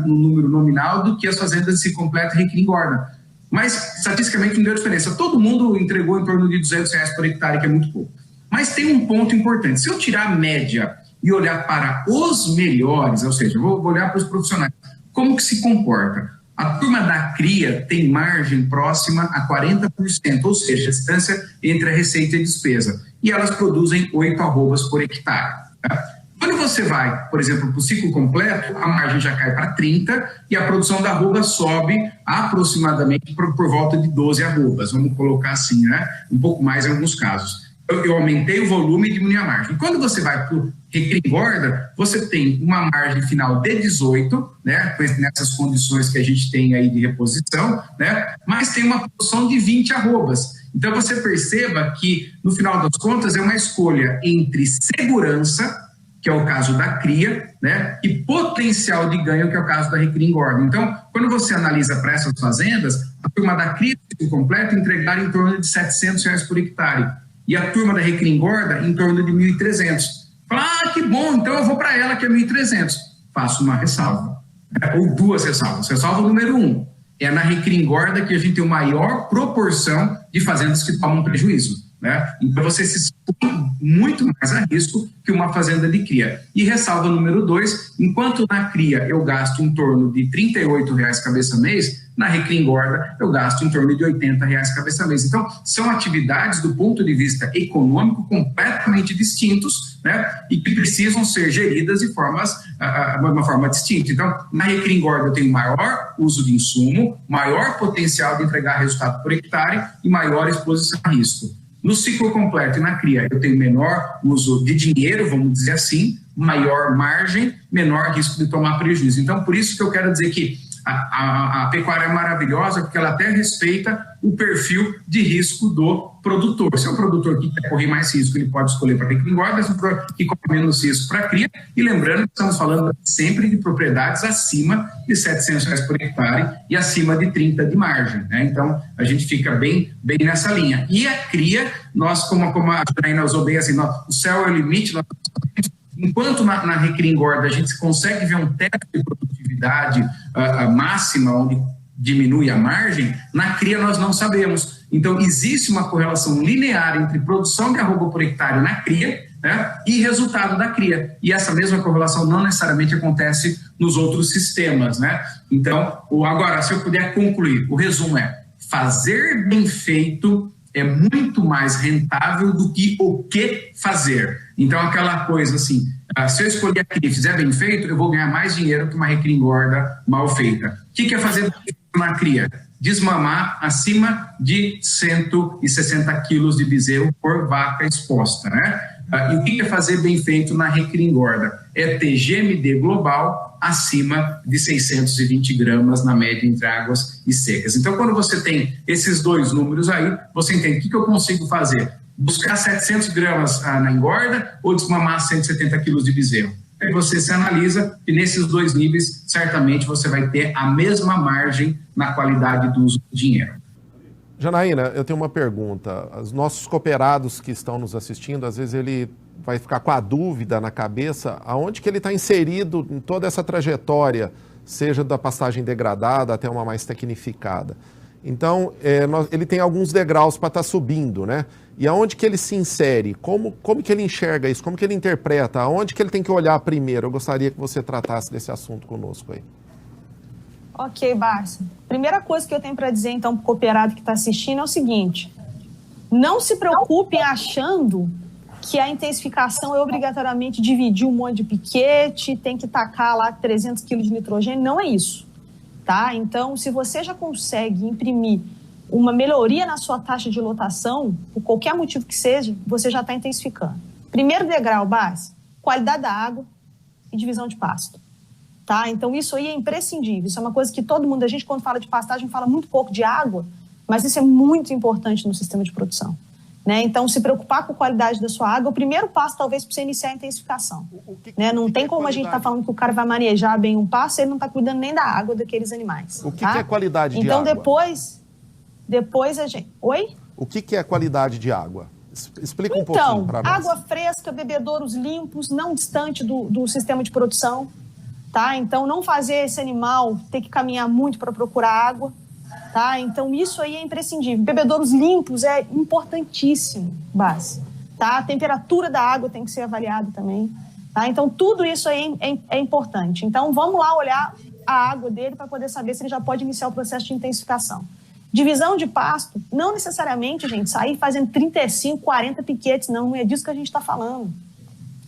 no número nominal do que as fazendas de ciclo completo e recria, engorda. Mas, estatisticamente, não deu diferença. Todo mundo entregou em torno de R$200 por hectare, que é muito pouco. Mas tem um ponto importante. Se eu tirar a média e olhar para os melhores, ou seja, vou olhar para os profissionais, como que se comporta? A turma da cria tem margem próxima a 40%, ou seja, a distância entre a receita e a despesa. E elas produzem 8 arrobas por hectare. Tá? Quando você vai, por exemplo, para o ciclo completo, a margem já cai para 30% e a produção da arroba sobe aproximadamente por volta de 12 arrobas. Vamos colocar assim, né? Um pouco mais em alguns casos. Eu aumentei o volume e diminui a margem. Quando você vai para o recria, engorda, você tem uma margem final de 18, né, nessas condições que a gente tem aí de reposição, né, mas tem uma produção de 20 arrobas. Então você perceba que, no final das contas, é uma escolha entre segurança, que é o caso da cria, né, e potencial de ganho, que é o caso da recria, engorda. Então, quando você analisa para essas fazendas, a turma da cria completo entregaram em torno de R$700 por hectare. E a turma da recria, engorda em torno de 1.300. Fala, que bom, então eu vou para ela, que é 1.300. Faço uma ressalva, ou duas ressalvas. Ressalva número 1, é na recria, engorda que a gente tem uma maior proporção de fazendas que tomam prejuízo, né? Então você se expõe muito mais a risco que uma fazenda de cria. E ressalva número 2, enquanto na cria eu gasto em torno de R$38 cabeça mês, na recria, engorda eu gasto em torno de R$80 cabeça mês. Então, são atividades do ponto de vista econômico completamente distintos, né? E que precisam ser geridas de uma forma distinta. Então, na recria, engorda eu tenho maior uso de insumo, maior potencial de entregar resultado por hectare e maior exposição a risco. No ciclo completo e na cria, eu tenho menor uso de dinheiro, vamos dizer assim, maior margem, menor risco de tomar prejuízo. Então, por isso que eu quero dizer que a pecuária é maravilhosa, porque ela até respeita o perfil de risco do produtor. Se é um produtor que quer correr mais risco, ele pode escolher para recria, engorda, se é um produtor que corre menos risco para cria. E lembrando que estamos falando sempre de propriedades acima de R$700 por hectare e acima de 30 de margem, né? Então, a gente fica bem nessa linha. E a cria, nós, como a Janaína usou bem assim, o céu é o limite, enquanto na recria, engorda a gente consegue ver um teto de produtividade máxima, onde diminui a margem, na cria nós não sabemos. Então, existe uma correlação linear entre produção de arroba por hectare na cria, né, e resultado da cria. E essa mesma correlação não necessariamente acontece nos outros sistemas, né? Então, agora, se eu puder concluir, o resumo é: fazer bem feito é muito mais rentável do que o que fazer. Então, aquela coisa assim, se eu escolher a cria e fizer bem feito, eu vou ganhar mais dinheiro que uma recria, engorda mal feita. O que é fazer na cria? desmamar acima de 160 quilos de bezerro por vaca exposta, né? E o que é fazer bem feito na recria engorda? É ter GMD global acima de 620 gramas na média entre águas e secas. Então, quando você tem esses dois números aí, você entende o que eu consigo fazer? Buscar 700 gramas na engorda ou desmamar 170 quilos de bezerro? Aí você se analisa e nesses dois níveis, certamente você vai ter a mesma margem na qualidade do uso do dinheiro. Janaína, eu tenho uma pergunta. Os nossos cooperados que estão nos assistindo, às vezes ele vai ficar com a dúvida na cabeça aonde que ele está inserido em toda essa trajetória, seja da pastagem degradada até uma mais tecnificada. Então, ele tem alguns degraus para estar subindo, né? E aonde que ele se insere? Como que ele enxerga isso? Como que ele interpreta? Aonde que ele tem que olhar primeiro? Eu gostaria que você tratasse desse assunto conosco aí. Ok, Bárcia. Primeira coisa que eu tenho para dizer, então, para o cooperado que está assistindo é o seguinte: não se preocupem achando que a intensificação é obrigatoriamente dividir um monte de piquete, tem que tacar lá 300 quilos de nitrogênio. Não é isso, tá? Então, se você já consegue imprimir uma melhoria na sua taxa de lotação, por qualquer motivo que seja, você já está intensificando. Primeiro degrau, Bárcia, qualidade da água e divisão de pasto. Tá? Então, isso aí é imprescindível. Isso é uma coisa que todo mundo, a gente, quando fala de pastagem, fala muito pouco de água, mas isso é muito importante no sistema de produção. Né? Então, se preocupar com a qualidade da sua água, o primeiro passo, talvez, para você iniciar a intensificação. Né? Não tem como a gente estar falando que o cara vai manejar bem um pasto, ele não está cuidando nem da água daqueles animais. O que é qualidade de então, água? Depois a gente... Oi? O que é qualidade de água? Explica um pouquinho para nós. Água fresca, bebedouros limpos, não distante do sistema de produção. Tá? Então, não fazer esse animal ter que caminhar muito para procurar água. Tá? Então, isso aí é imprescindível. Bebedouros limpos é importantíssimo, base. Tá? A temperatura da água tem que ser avaliada também. Tá? Então, tudo isso aí é importante. Então, vamos lá olhar a água dele para poder saber se ele já pode iniciar o processo de intensificação. Divisão de pasto, não necessariamente, gente, sair fazendo 35, 40 piquetes, não é disso que a gente está falando.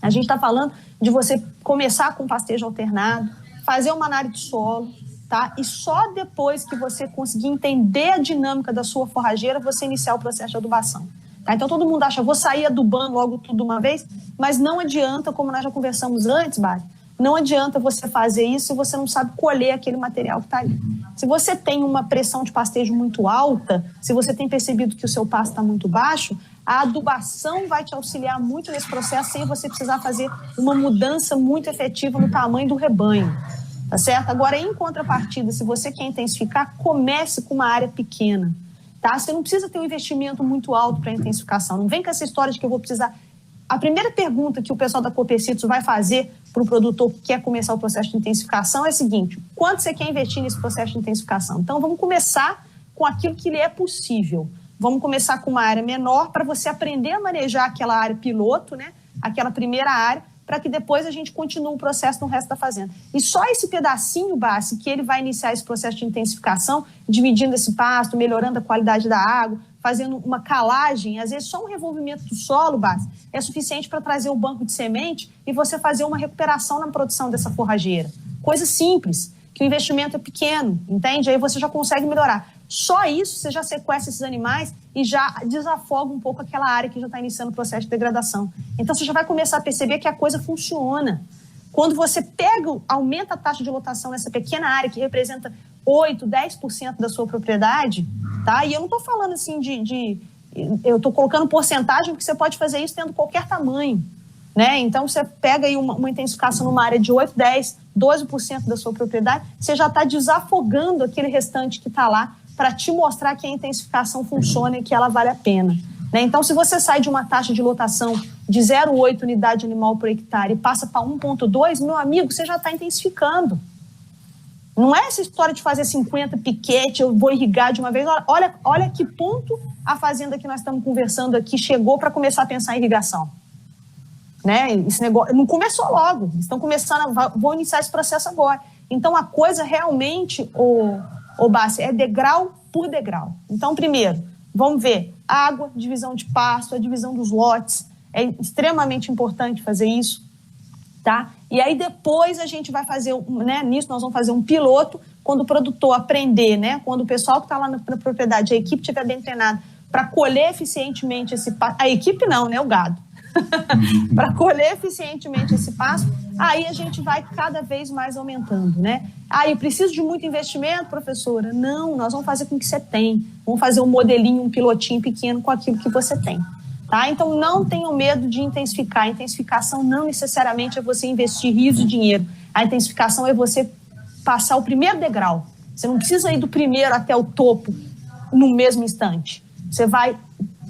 A gente está falando de você começar com pastejo alternado, fazer uma análise de solo, tá? E só depois que você conseguir entender a dinâmica da sua forrageira, você iniciar o processo de adubação. Tá? Então, todo mundo acha, vou sair adubando logo tudo de uma vez, mas não adianta, como nós já conversamos antes, Bárbara, não adianta você fazer isso se você não sabe colher aquele material que está ali. Se você tem uma pressão de pastejo muito alta, se você tem percebido que o seu pasto está muito baixo, a adubação vai te auxiliar muito nesse processo sem você precisar fazer uma mudança muito efetiva no tamanho do rebanho. Tá certo? Agora, em contrapartida, se você quer intensificar, comece com uma área pequena. Tá? Você não precisa ter um investimento muito alto para intensificação. Não vem com essa história de que eu vou precisar... A primeira pergunta que o pessoal da Coopercitos vai fazer para o produtor que quer começar o processo de intensificação é a seguinte: quanto você quer investir nesse processo de intensificação? Então, vamos começar com aquilo que lhe é possível. Vamos começar com uma área menor para você aprender a manejar aquela área piloto, né? Aquela primeira área, para que depois a gente continue o processo no resto da fazenda. E só esse pedacinho, Bassi, que ele vai iniciar esse processo de intensificação, dividindo esse pasto, melhorando a qualidade da água, fazendo uma calagem, às vezes só um revolvimento do solo, Bassi, é suficiente para trazer o banco de semente e você fazer uma recuperação na produção dessa forrageira. Coisa simples, que o investimento é pequeno, entende? Aí você já consegue melhorar. Só isso, você já sequestra esses animais e já desafoga um pouco aquela área que já está iniciando o processo de degradação. Então, você já vai começar a perceber que a coisa funciona. Quando você aumenta a taxa de lotação nessa pequena área, que representa 8%, 10% da sua propriedade, tá? E eu não estou falando assim eu estou colocando porcentagem, porque você pode fazer isso tendo qualquer tamanho, né? Então, você pega aí uma intensificação numa área de 8%, 10%, 12% da sua propriedade, você já está desafogando aquele restante que está lá para te mostrar que a intensificação funciona e que ela vale a pena. Né? Então, se você sai de uma taxa de lotação de 0,8 unidade animal por hectare e passa para 1,2, meu amigo, você já está intensificando. Não é essa história de fazer 50 piquete, eu vou irrigar de uma vez. Olha que ponto a fazenda que nós estamos conversando aqui chegou para começar a pensar em irrigação. Né? Esse negócio não começou logo, eles estão começando, vão iniciar esse processo agora. Então, a coisa realmente, Bassi, é degrau por degrau. Então, primeiro, vamos ver água, divisão de pasto, a divisão dos lotes. É extremamente importante fazer isso. Tá? E aí depois a gente vai fazer, né, nisso nós vamos fazer um piloto, quando o produtor aprender, né, quando o pessoal que está lá na propriedade, a equipe estiver bem treinada, para colher eficientemente esse pasto, a equipe não, né, o gado, para colher eficientemente esse pasto, aí a gente vai cada vez mais aumentando, né? Eu preciso de muito investimento, professora? Não, nós vamos fazer com o que você tem, vamos fazer um modelinho, um pilotinho pequeno com aquilo que você tem. Tá? Então, não tenham medo de intensificar. A intensificação não necessariamente é você investir rios de dinheiro. A intensificação é você passar o primeiro degrau. Você não precisa ir do primeiro até o topo no mesmo instante. Você vai...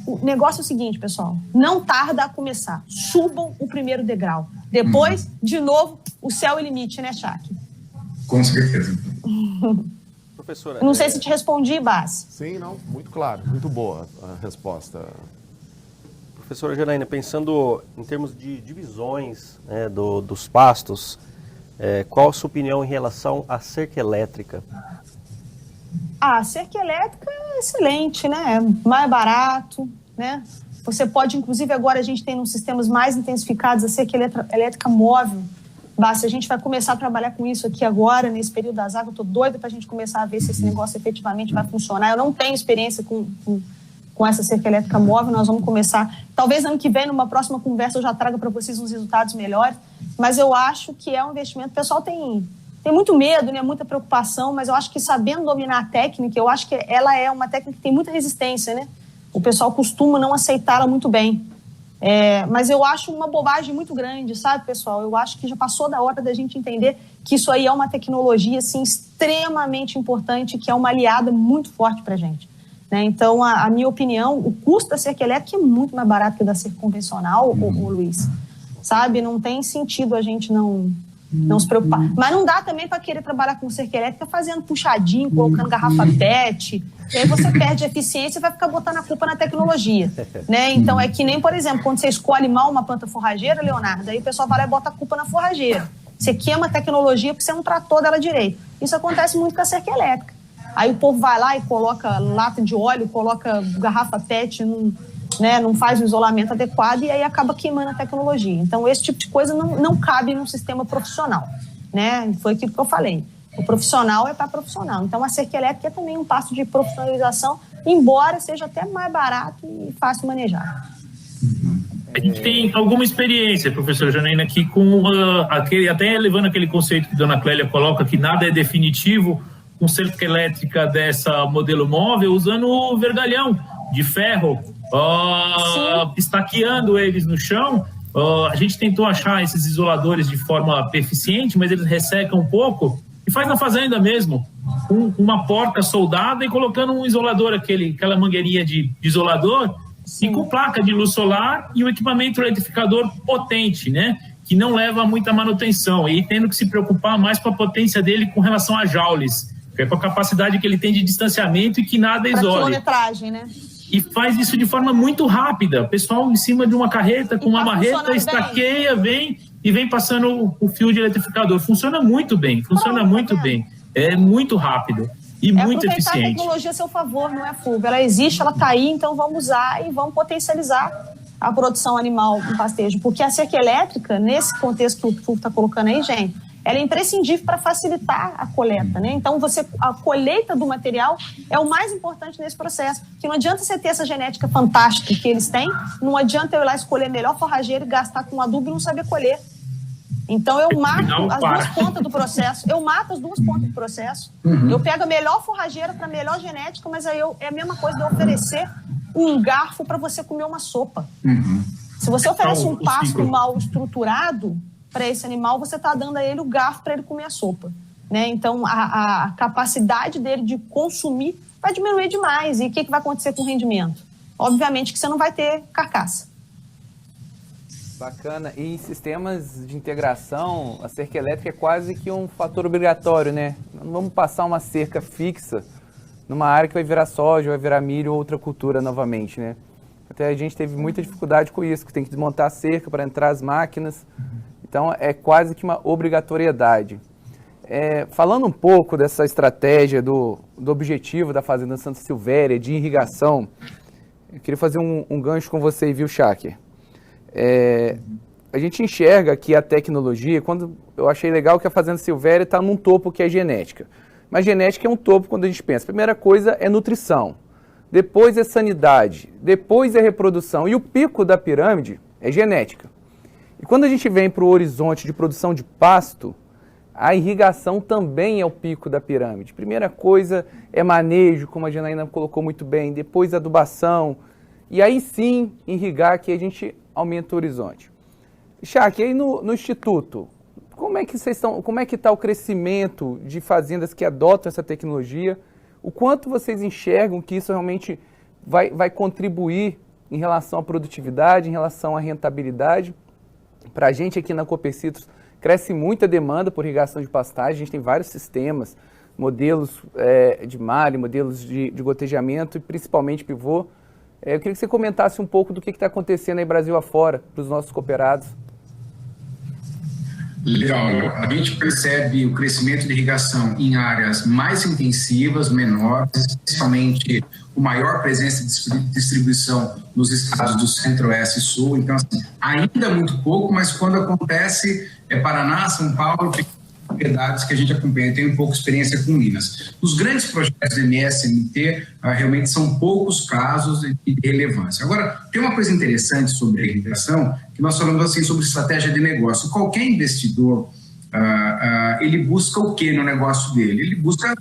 O negócio é o seguinte, pessoal. Não tarda a começar. Subam o primeiro degrau. Depois, de novo, o céu é o limite, né, Chaque? Com certeza. Professora... Não sei se te respondi, Bas. Sim, não, muito claro. Muito boa a resposta. Professora Janaína, pensando em termos de divisões, né, dos pastos, qual a sua opinião em relação à cerca elétrica? A cerca elétrica é excelente, né? É mais barato, né? Você pode, inclusive, agora a gente tem nos sistemas mais intensificados a cerca elétrica móvel. Basta, a gente vai começar a trabalhar com isso aqui agora, nesse período das águas. Eu estou doida para a gente começar a ver se esse negócio efetivamente vai funcionar. Eu não tenho experiência com essa cerca elétrica móvel, nós vamos começar, talvez ano que vem, numa próxima conversa, eu já traga para vocês uns resultados melhores, mas eu acho que é um investimento, o pessoal tem muito medo, né, muita preocupação, mas eu acho que sabendo dominar a técnica, eu acho que ela é uma técnica que tem muita resistência, né, o pessoal costuma não aceitá-la muito bem, mas eu acho uma bobagem muito grande, sabe, pessoal, eu acho que já passou da hora da gente entender que isso aí é uma tecnologia, assim, extremamente importante, que é uma aliada muito forte para a gente. Né? Então, a minha opinião, o custo da cerca elétrica é muito mais barato que o da cerca convencional, o Luiz. Sabe? Não tem sentido a gente não se preocupar. Mas não dá também para querer trabalhar com cerca elétrica fazendo puxadinho, colocando garrafa PET. E aí você perde eficiência e vai ficar botando a culpa na tecnologia. Né? Então, é que nem, por exemplo, quando você escolhe mal uma planta forrageira, Leonardo, aí o pessoal vai lá e bota a culpa na forrageira. Você queima a tecnologia porque você não tratou dela direito. Isso acontece muito com a cerca elétrica. Aí o povo vai lá e coloca lata de óleo, coloca garrafa PET, não faz o isolamento adequado e aí acaba queimando a tecnologia. Então, esse tipo de coisa não cabe num sistema profissional. Né? Foi aquilo que eu falei. O profissional é para profissional. Então, a cerca elétrica é também um passo de profissionalização, embora seja até mais barato e fácil manejar. A gente tem alguma experiência, professora Janaína, aqui com até levando aquele conceito que a dona Clélia coloca, que nada é definitivo, com cerca elétrica dessa modelo móvel, usando o vergalhão de ferro, estaqueando eles no chão. A gente tentou achar esses isoladores de forma eficiente, mas eles ressecam um pouco, e faz na fazenda mesmo, com uma porta soldada e colocando um isolador, aquela mangueirinha de isolador, sim, e com placa de luz solar e um equipamento eletrificador potente, né? Que não leva muita manutenção, e tendo que se preocupar mais com a potência dele com relação a joules, que é com a capacidade que ele tem de distanciamento e que nada isole. Para quilometragem, né? E faz isso de forma muito rápida. O pessoal em cima de uma carreta, com uma marreta, estaqueia, vem passando o fio de eletrificador. Funciona muito bem, bem. É muito rápido e muito eficiente. Aproveitar a tecnologia a seu favor, não é, Fulvio? Ela existe, ela está aí, então vamos usar e vamos potencializar a produção animal em pastejo. Porque a cerca elétrica, nesse contexto que o Fulvio está colocando aí, gente, ela é imprescindível para facilitar a coleta, né? Então, a colheita do material é o mais importante nesse processo. Porque não adianta você ter essa genética fantástica que eles têm, não adianta eu ir lá escolher melhor forrageiro e gastar com adubo e não saber colher. Então, eu mato as duas pontas do processo. Eu pego a melhor forrageira para a melhor genética, mas aí é a mesma coisa de eu oferecer um garfo para você comer uma sopa. Se você oferece um pasto mal estruturado para esse animal, você está dando a ele o garfo para ele comer a sopa. Né? Então, a capacidade dele de consumir vai diminuir demais. E o que vai acontecer com o rendimento? Obviamente que você não vai ter carcaça. Bacana. E em sistemas de integração, a cerca elétrica é quase que um fator obrigatório, né? Não vamos passar uma cerca fixa numa área que vai virar soja, vai virar milho ou outra cultura novamente, né? Até a gente teve muita dificuldade com isso, que tem que desmontar a cerca para entrar as máquinas. Então, é quase que uma obrigatoriedade. Falando um pouco dessa estratégia do objetivo da Fazenda Santa Silvéria de irrigação, eu queria fazer um gancho com você, viu, Chaker? a gente enxerga que a tecnologia, quando eu achei legal que a Fazenda Silvéria está num topo que é genética. Mas genética é um topo quando a gente pensa. A primeira coisa é nutrição, depois é sanidade, depois é reprodução. E o pico da pirâmide é genética. E quando a gente vem para o horizonte de produção de pasto, a irrigação também é o pico da pirâmide. Primeira coisa é manejo, como a Janaína colocou muito bem, depois adubação, e aí sim irrigar, que a gente aumenta o horizonte. Chac, aí no Instituto, como é que está o crescimento de fazendas que adotam essa tecnologia? O quanto vocês enxergam que isso realmente vai contribuir em relação à produtividade, em relação à rentabilidade? Para a gente aqui na Copercitrus, cresce muita demanda por irrigação de pastagem, a gente tem vários sistemas, modelos de malha, modelos de gotejamento e principalmente pivô. Eu queria que você comentasse um pouco do que está acontecendo aí Brasil afora, para os nossos cooperados. Legal. A gente percebe o crescimento de irrigação em áreas mais intensivas, menores, especialmente com maior presença de distribuição nos estados do Centro-Oeste e Sul. Então, assim, ainda muito pouco, mas quando acontece, Paraná, São Paulo, tem propriedades que a gente acompanha, tem um pouco de experiência com Minas. Os grandes projetos do MSMT realmente são poucos casos de relevância. Agora, tem uma coisa interessante sobre a irrigação, que nós falamos assim sobre estratégia de negócio. Qualquer investidor, ele busca o que no negócio dele? Ele busca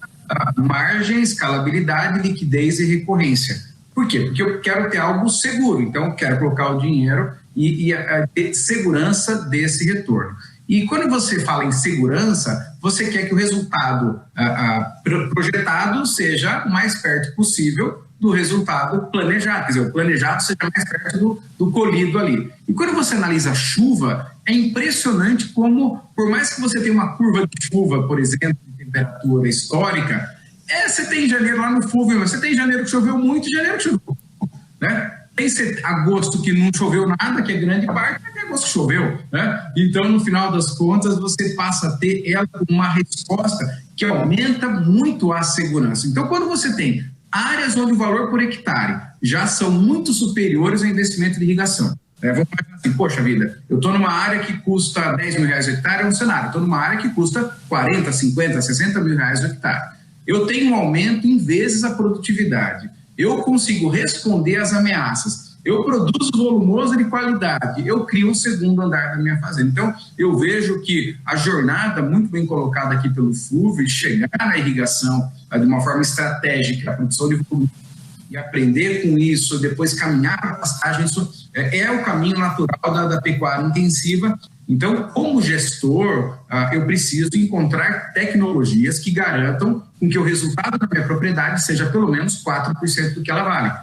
margem, escalabilidade, liquidez e recorrência. Por quê? Porque eu quero ter algo seguro, então eu quero colocar o dinheiro e ter segurança desse retorno. E quando você fala em segurança, você quer que o resultado projetado seja o mais perto possível do resultado planejado, quer dizer, o planejado seja mais perto do colhido ali. E quando você analisa a chuva, é impressionante como, por mais que você tenha uma curva de chuva, por exemplo, de temperatura histórica, você tem janeiro lá no Fúvio, você tem janeiro que choveu muito e janeiro que choveu pouco, né? Tem agosto que não choveu nada, que é grande parte, mas agosto que choveu, né? Então, no final das contas, você passa a ter uma resposta que aumenta muito a segurança. Então, quando você tem áreas onde o valor por hectare já são muito superiores ao investimento de irrigação, vamos imaginar assim, poxa vida, eu estou numa área que custa 10 mil reais o hectare, é um cenário, estou numa área que custa 40, 50, 60 mil reais o hectare. Eu tenho um aumento em vezes a produtividade. Eu consigo responder às ameaças, eu produzo volumoso de qualidade, eu crio um segundo andar da minha fazenda. Então, eu vejo que a jornada, muito bem colocada aqui pelo Fúvio, chegar na irrigação de uma forma estratégica, a produção de volume, e aprender com isso, depois caminhar para a pastagem, isso é o caminho natural da pecuária intensiva. Então, como gestor, eu preciso encontrar tecnologias que garantam com que o resultado da minha propriedade seja pelo menos 4% do que ela vale.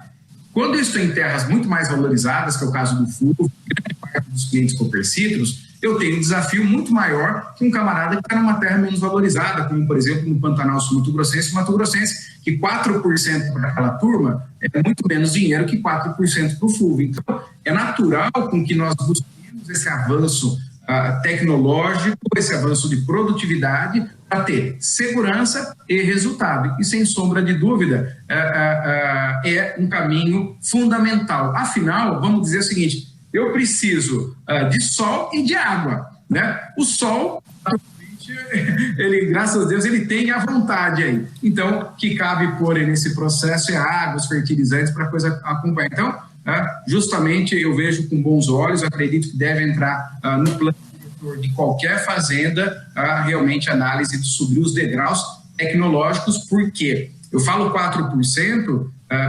Quando eu estou em terras muito mais valorizadas, que é o caso do Fúvio, grande parte dos clientes Copercitrus, eu tenho um desafio muito maior que um camarada que está numa terra menos valorizada, como, por exemplo, no Pantanal Sul-Mato-Grossense, que 4% para aquela turma é muito menos dinheiro que 4% para o Fúvio. Então, é natural com que nós busquemos esse avanço tecnológico, esse avanço de produtividade para ter segurança e resultado. E, sem sombra de dúvida, é um caminho fundamental. Afinal, vamos dizer o seguinte, eu preciso de sol e de água, né? O sol, ele, graças a Deus, ele tem a vontade aí. Então, o que cabe pôr nesse processo é água, os fertilizantes para a coisa acompanhar. Então, justamente eu vejo com bons olhos, eu acredito que deve entrar no plano de qualquer fazenda realmente análise sobre os degraus tecnológicos, porque eu falo 4%,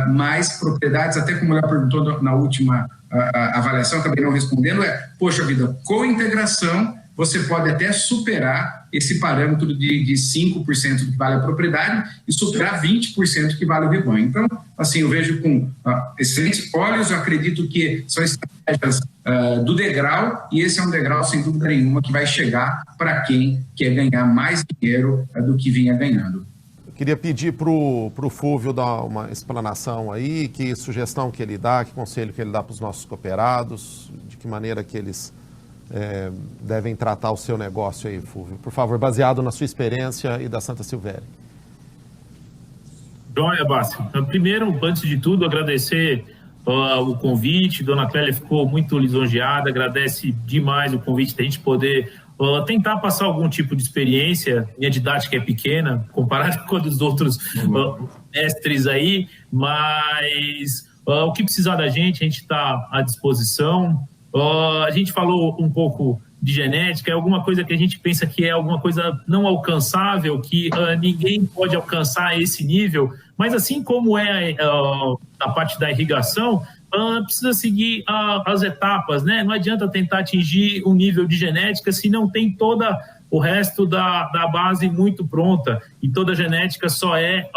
mas propriedades, até como ela perguntou na última avaliação, acabei não respondendo, poxa vida, com integração você pode até superar esse parâmetro de 5% do que vale a propriedade e superar 20% que vale o rebanho. Então, assim, eu vejo com excelentes olhos, eu acredito que são estratégias do degrau, e esse é um degrau, sem dúvida nenhuma, que vai chegar para quem quer ganhar mais dinheiro do que vinha ganhando. Eu queria pedir para o Fúvio dar uma explanação aí, que sugestão que ele dá, que conselho que ele dá para os nossos cooperados, de que maneira que eles devem tratar o seu negócio aí, Fúvio. Por favor, baseado na sua experiência e da Santa Silvéria. Joia, Bárcio. Primeiro, antes de tudo, agradecer o convite. Dona Clélia ficou muito lisonjeada, agradece demais o convite da gente poder tentar passar algum tipo de experiência. Minha didática é pequena, comparada com a dos outros mestres aí, mas o que precisar da gente, a gente está à disposição. A gente falou um pouco de genética, é alguma coisa que a gente pensa que é alguma coisa não alcançável, que ninguém pode alcançar esse nível, mas assim como é a parte da irrigação, precisa seguir as etapas, né? Não adianta tentar atingir um nível de genética se não tem toda o resto da base muito pronta, e toda a genética só é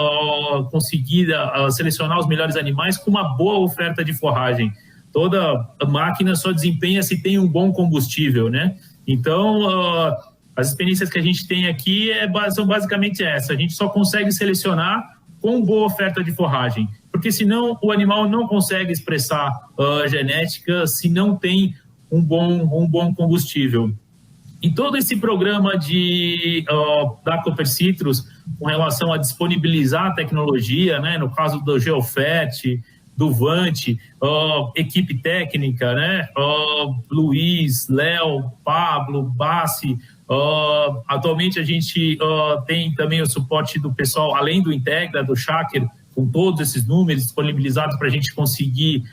conseguida selecionar os melhores animais com uma boa oferta de forragem. Toda máquina só desempenha se tem um bom combustível, né? Então, as experiências que a gente tem aqui são basicamente essa. A gente só consegue selecionar com boa oferta de forragem, porque senão o animal não consegue expressar genética se não tem um bom combustível. Em todo esse programa da Cooper Citrus, com relação a disponibilizar a tecnologia, né, no caso do GeoFert, do Vant, equipe técnica, né, Luiz, Léo, Pablo, Bassi, atualmente a gente tem também o suporte do pessoal, além do Integra, do Shaker, com todos esses números disponibilizados para a gente conseguir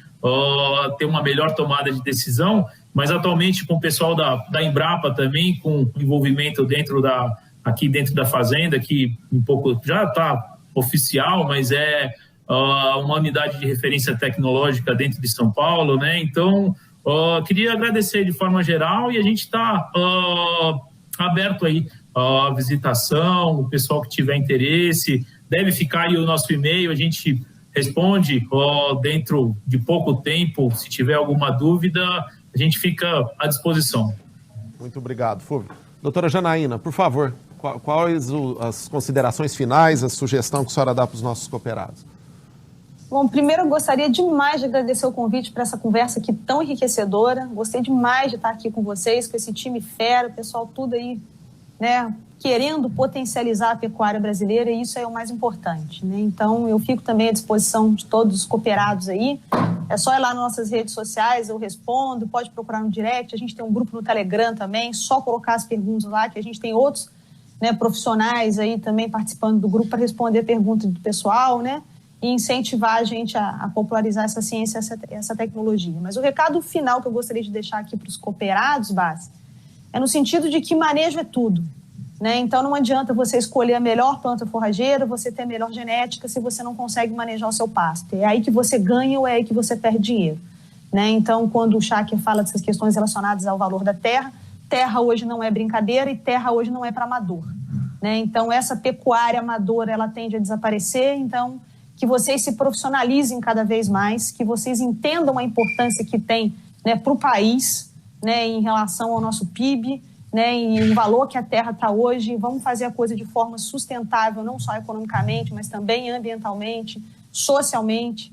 ter uma melhor tomada de decisão, mas atualmente com o pessoal da Embrapa também, com envolvimento aqui dentro da fazenda, que um pouco já está oficial, mas é uma unidade de referência tecnológica dentro de São Paulo, né? Então, queria agradecer de forma geral, e a gente está aberto aí a visitação, o pessoal que tiver interesse, deve ficar aí o nosso e-mail, a gente responde dentro de pouco tempo, se tiver alguma dúvida, a gente fica à disposição. Muito obrigado, Fulvio. Doutora Janaína, por favor, quais as considerações finais, a sugestão que a senhora dá para os nossos cooperados? Bom, primeiro eu gostaria demais de agradecer o convite para essa conversa aqui tão enriquecedora. Gostei demais de estar aqui com vocês, com esse time fera, o pessoal tudo aí, né, querendo potencializar a pecuária brasileira, e isso é o mais importante, né? Então, eu fico também à disposição de todos os cooperados aí. É só ir lá nas nossas redes sociais, eu respondo, pode procurar no direct, a gente tem um grupo no Telegram também, só colocar as perguntas lá, que a gente tem outros, né, profissionais aí também participando do grupo para responder perguntas do pessoal, né? E incentivar a gente a popularizar essa ciência, essa tecnologia. Mas o recado final que eu gostaria de deixar aqui para os cooperados, Bassi, é no sentido de que manejo é tudo, né? Então não adianta você escolher a melhor planta forrageira, você ter a melhor genética, se você não consegue manejar o seu pasto. É aí que você ganha ou é aí que você perde dinheiro, né? Então, quando o Shaker fala dessas questões relacionadas ao valor da terra, terra hoje não é brincadeira e terra hoje não é para amador, né? Então, essa pecuária amadora, ela tende a desaparecer. Então, que vocês se profissionalizem cada vez mais, que vocês entendam a importância que tem, né, para o país, né, em relação ao nosso PIB, né, e o valor que a terra está hoje. Vamos fazer a coisa de forma sustentável, não só economicamente, mas também ambientalmente, socialmente,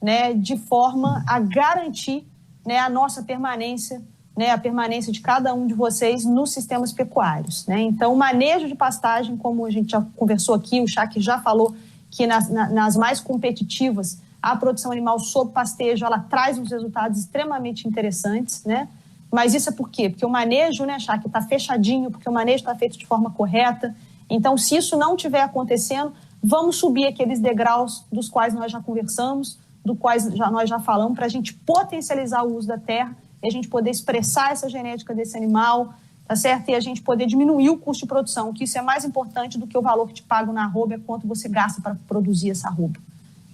né, de forma a garantir, né, a nossa permanência, né, a permanência de cada um de vocês nos sistemas pecuários, né? Então, o manejo de pastagem, como a gente já conversou aqui, o Shaker já falou, que nas mais competitivas, a produção animal sob pastejo, ela traz uns resultados extremamente interessantes, né? Mas isso é por quê? Porque o manejo, né, Shaker, está fechadinho, porque o manejo está feito de forma correta. Então, se isso não estiver acontecendo, vamos subir aqueles degraus dos quais nós já conversamos, nós já falamos, para a gente potencializar o uso da terra, e a gente poder expressar essa genética desse animal, tá certo? E a gente poder diminuir o custo de produção, que isso é mais importante do que o valor que te pagam na arroba, é quanto você gasta para produzir essa arroba,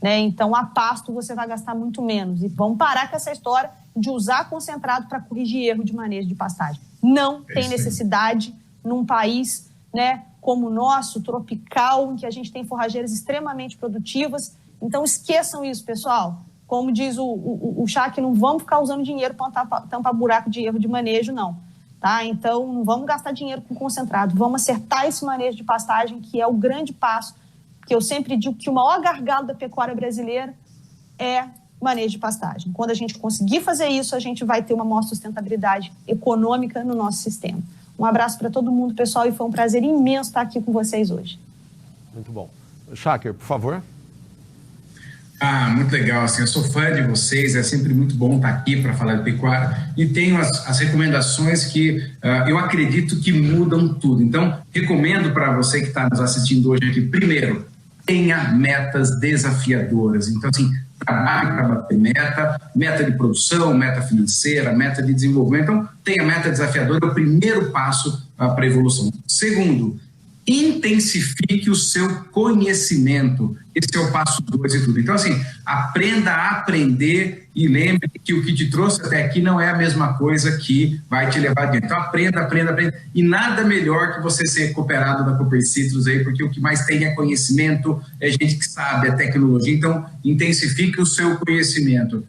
né? Então, a pasto você vai gastar muito menos. E vamos parar com essa história de usar concentrado para corrigir erro de manejo de pastagem. Não tem necessidade num país, né, como o nosso, tropical, em que a gente tem forrageiras extremamente produtivas. Então, esqueçam isso, pessoal. Como diz o Shaker, não vamos ficar usando dinheiro para tampar buraco de erro de manejo, não. Tá? Então, não vamos gastar dinheiro com concentrado, vamos acertar esse manejo de pastagem, que é o grande passo, que eu sempre digo que o maior gargalo da pecuária brasileira é manejo de pastagem. Quando a gente conseguir fazer isso, a gente vai ter uma maior sustentabilidade econômica no nosso sistema. Um abraço para todo mundo, pessoal, e foi um prazer imenso estar aqui com vocês hoje. Muito bom. Shaker, por favor. Muito legal, assim, eu sou fã de vocês, é sempre muito bom estar aqui para falar de pecuária e tenho as recomendações que eu acredito que mudam tudo. Então, recomendo para você que está nos assistindo hoje aqui, primeiro, tenha metas desafiadoras. Então, assim, trabalhe para bater meta de produção, meta financeira, meta de desenvolvimento. Então, tenha meta desafiadora, é o primeiro passo para a evolução. Segundo, intensifique o seu conhecimento. Esse é o passo 2 e tudo. Então, assim, aprenda a aprender e lembre que o que te trouxe até aqui não é a mesma coisa que vai te levar adiante. Então, aprenda. E nada melhor que você ser cooperado da Cooper Citrus aí, porque o que mais tem é conhecimento, é gente que sabe, é tecnologia. Então, intensifique o seu conhecimento.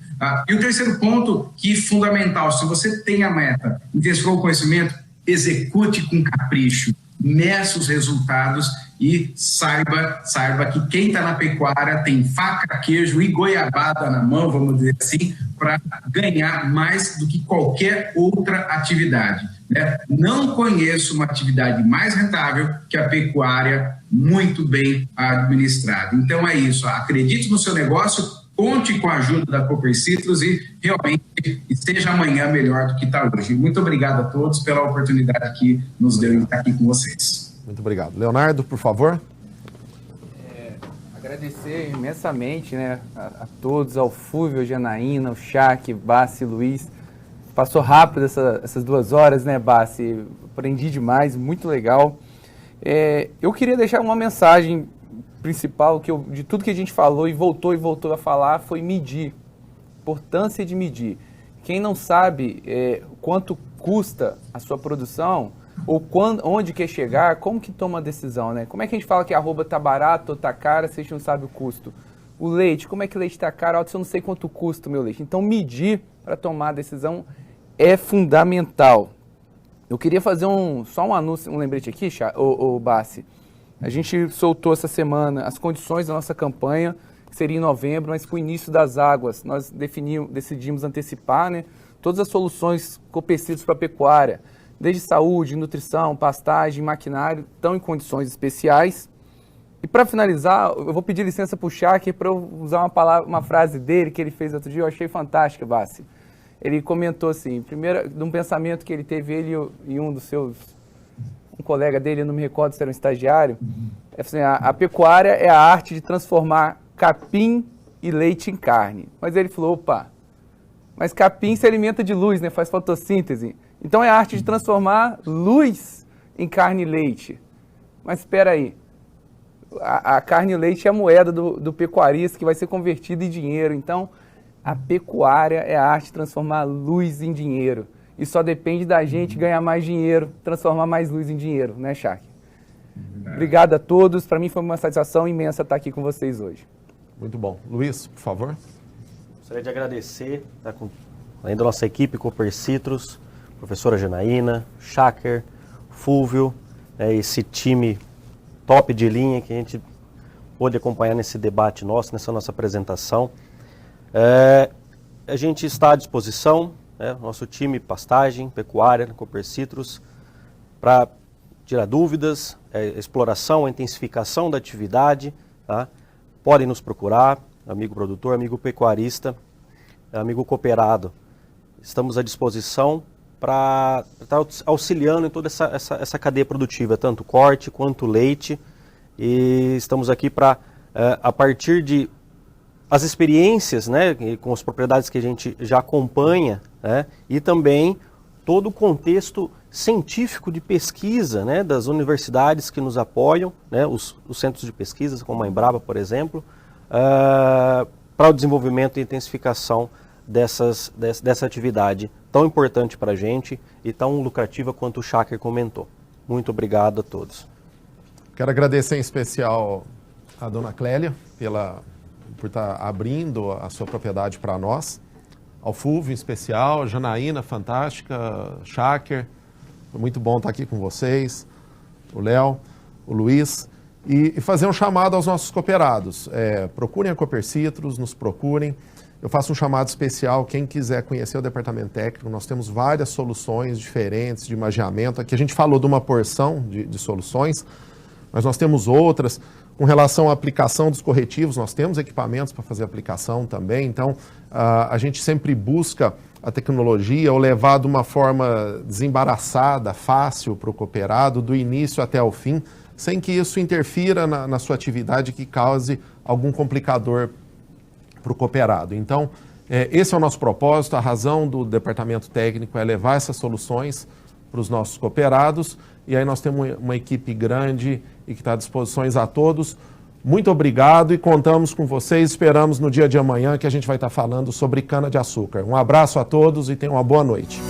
E o terceiro ponto, que é fundamental, se você tem a meta, intensificou o conhecimento, execute com capricho. Meça os resultados e saiba que quem está na pecuária tem faca, queijo e goiabada na mão, vamos dizer assim, para ganhar mais do que qualquer outra atividade, né? Não conheço uma atividade mais rentável que a pecuária muito bem administrada. Então é isso, acredite no seu negócio, conte com a ajuda da Cooper Citrus e realmente esteja amanhã melhor do que está hoje. Muito obrigado a todos pela oportunidade que nos deu de estar aqui com vocês. Muito obrigado. Leonardo, por favor. Agradecer imensamente, né, a todos, ao Fúvio, ao Janaína, ao Chac, Bassi, Luiz. Passou rápido essas 2 horas, né, Bassi? Aprendi demais, muito legal. Eu queria deixar uma mensagem principal de tudo que a gente falou e voltou a falar foi medir, importância de medir. Quem não sabe quanto custa a sua produção ou onde quer chegar, como que toma a decisão, né? Como é que a gente fala que a arroba tá barato ou tá cara se a gente não sabe o custo? O leite, como é que o leite tá caro se eu não sei quanto custa o meu leite? Então medir para tomar a decisão é fundamental. Eu queria fazer só um anúncio, um lembrete aqui, o Bassi. A gente soltou essa semana as condições da nossa campanha, que seria em novembro, mas com o início das águas, nós decidimos antecipar, né, todas as soluções Cooper Citrus para a pecuária, desde saúde, nutrição, pastagem, maquinário, estão em condições especiais. E para finalizar, eu vou pedir licença para o Chac para eu usar uma frase dele que ele fez outro dia, eu achei fantástica, Bassi. Ele comentou assim, primeiro, de um pensamento que ele teve, ele e um dos seus... um colega dele, eu não me recordo se era um estagiário, assim, a pecuária é a arte de transformar capim e leite em carne. Mas ele falou, opa, mas capim se alimenta de luz, né? Faz fotossíntese. Então é a arte de transformar luz em carne e leite. Mas espera aí, a carne e o leite é a moeda do pecuarista que vai ser convertida em dinheiro. Então a pecuária é a arte de transformar luz em dinheiro. E só depende da gente ganhar mais dinheiro, transformar mais luz em dinheiro, né, Chac? Obrigado a todos. Para mim foi uma satisfação imensa estar aqui com vocês hoje. Muito bom. Luiz, por favor. Gostaria de agradecer, além da nossa equipe, Cooper Citrus, professora Janaína, Chaker, Fúvio, esse time top de linha que a gente pôde acompanhar nesse debate nosso, nessa nossa apresentação. A gente está à disposição, nosso time pastagem, pecuária, Cooper Citrus, para tirar dúvidas, exploração, intensificação da atividade, tá? Podem nos procurar, amigo produtor, amigo pecuarista, amigo cooperado. Estamos à disposição para estar auxiliando em toda essa cadeia produtiva, tanto corte quanto leite, e estamos aqui para, a partir de as experiências, né, com as propriedades que a gente já acompanha, né, e também todo o contexto científico de pesquisa, né, das universidades que nos apoiam, né, os centros de pesquisa, como a Embrapa, por exemplo, para o desenvolvimento e intensificação dessa atividade tão importante para a gente e tão lucrativa quanto o Chaker comentou. Muito obrigado a todos. Quero agradecer em especial a dona Clélia por estar abrindo a sua propriedade para nós, ao Fúvio em especial, Janaína, fantástica, Chaker, foi muito bom estar aqui com vocês, o Léo, o Luiz, e fazer um chamado aos nossos cooperados. Procurem a Cooper Citrus, nos procurem. Eu faço um chamado especial, quem quiser conhecer o departamento técnico, nós temos várias soluções diferentes de imagiamento. Aqui a gente falou de uma porção de soluções, mas nós temos outras. Com relação à aplicação dos corretivos, nós temos equipamentos para fazer aplicação também, então a gente sempre busca a tecnologia ou levar de uma forma desembaraçada, fácil para o cooperado, do início até o fim, sem que isso interfira na sua atividade, que cause algum complicador para o cooperado. Então, esse é o nosso propósito, a razão do departamento técnico é levar essas soluções para os nossos cooperados, e aí nós temos uma equipe grande e que está à disposição a todos. Muito obrigado e contamos com vocês, esperamos no dia de amanhã que a gente vai estar falando sobre cana-de-açúcar. Um abraço a todos e tenham uma boa noite.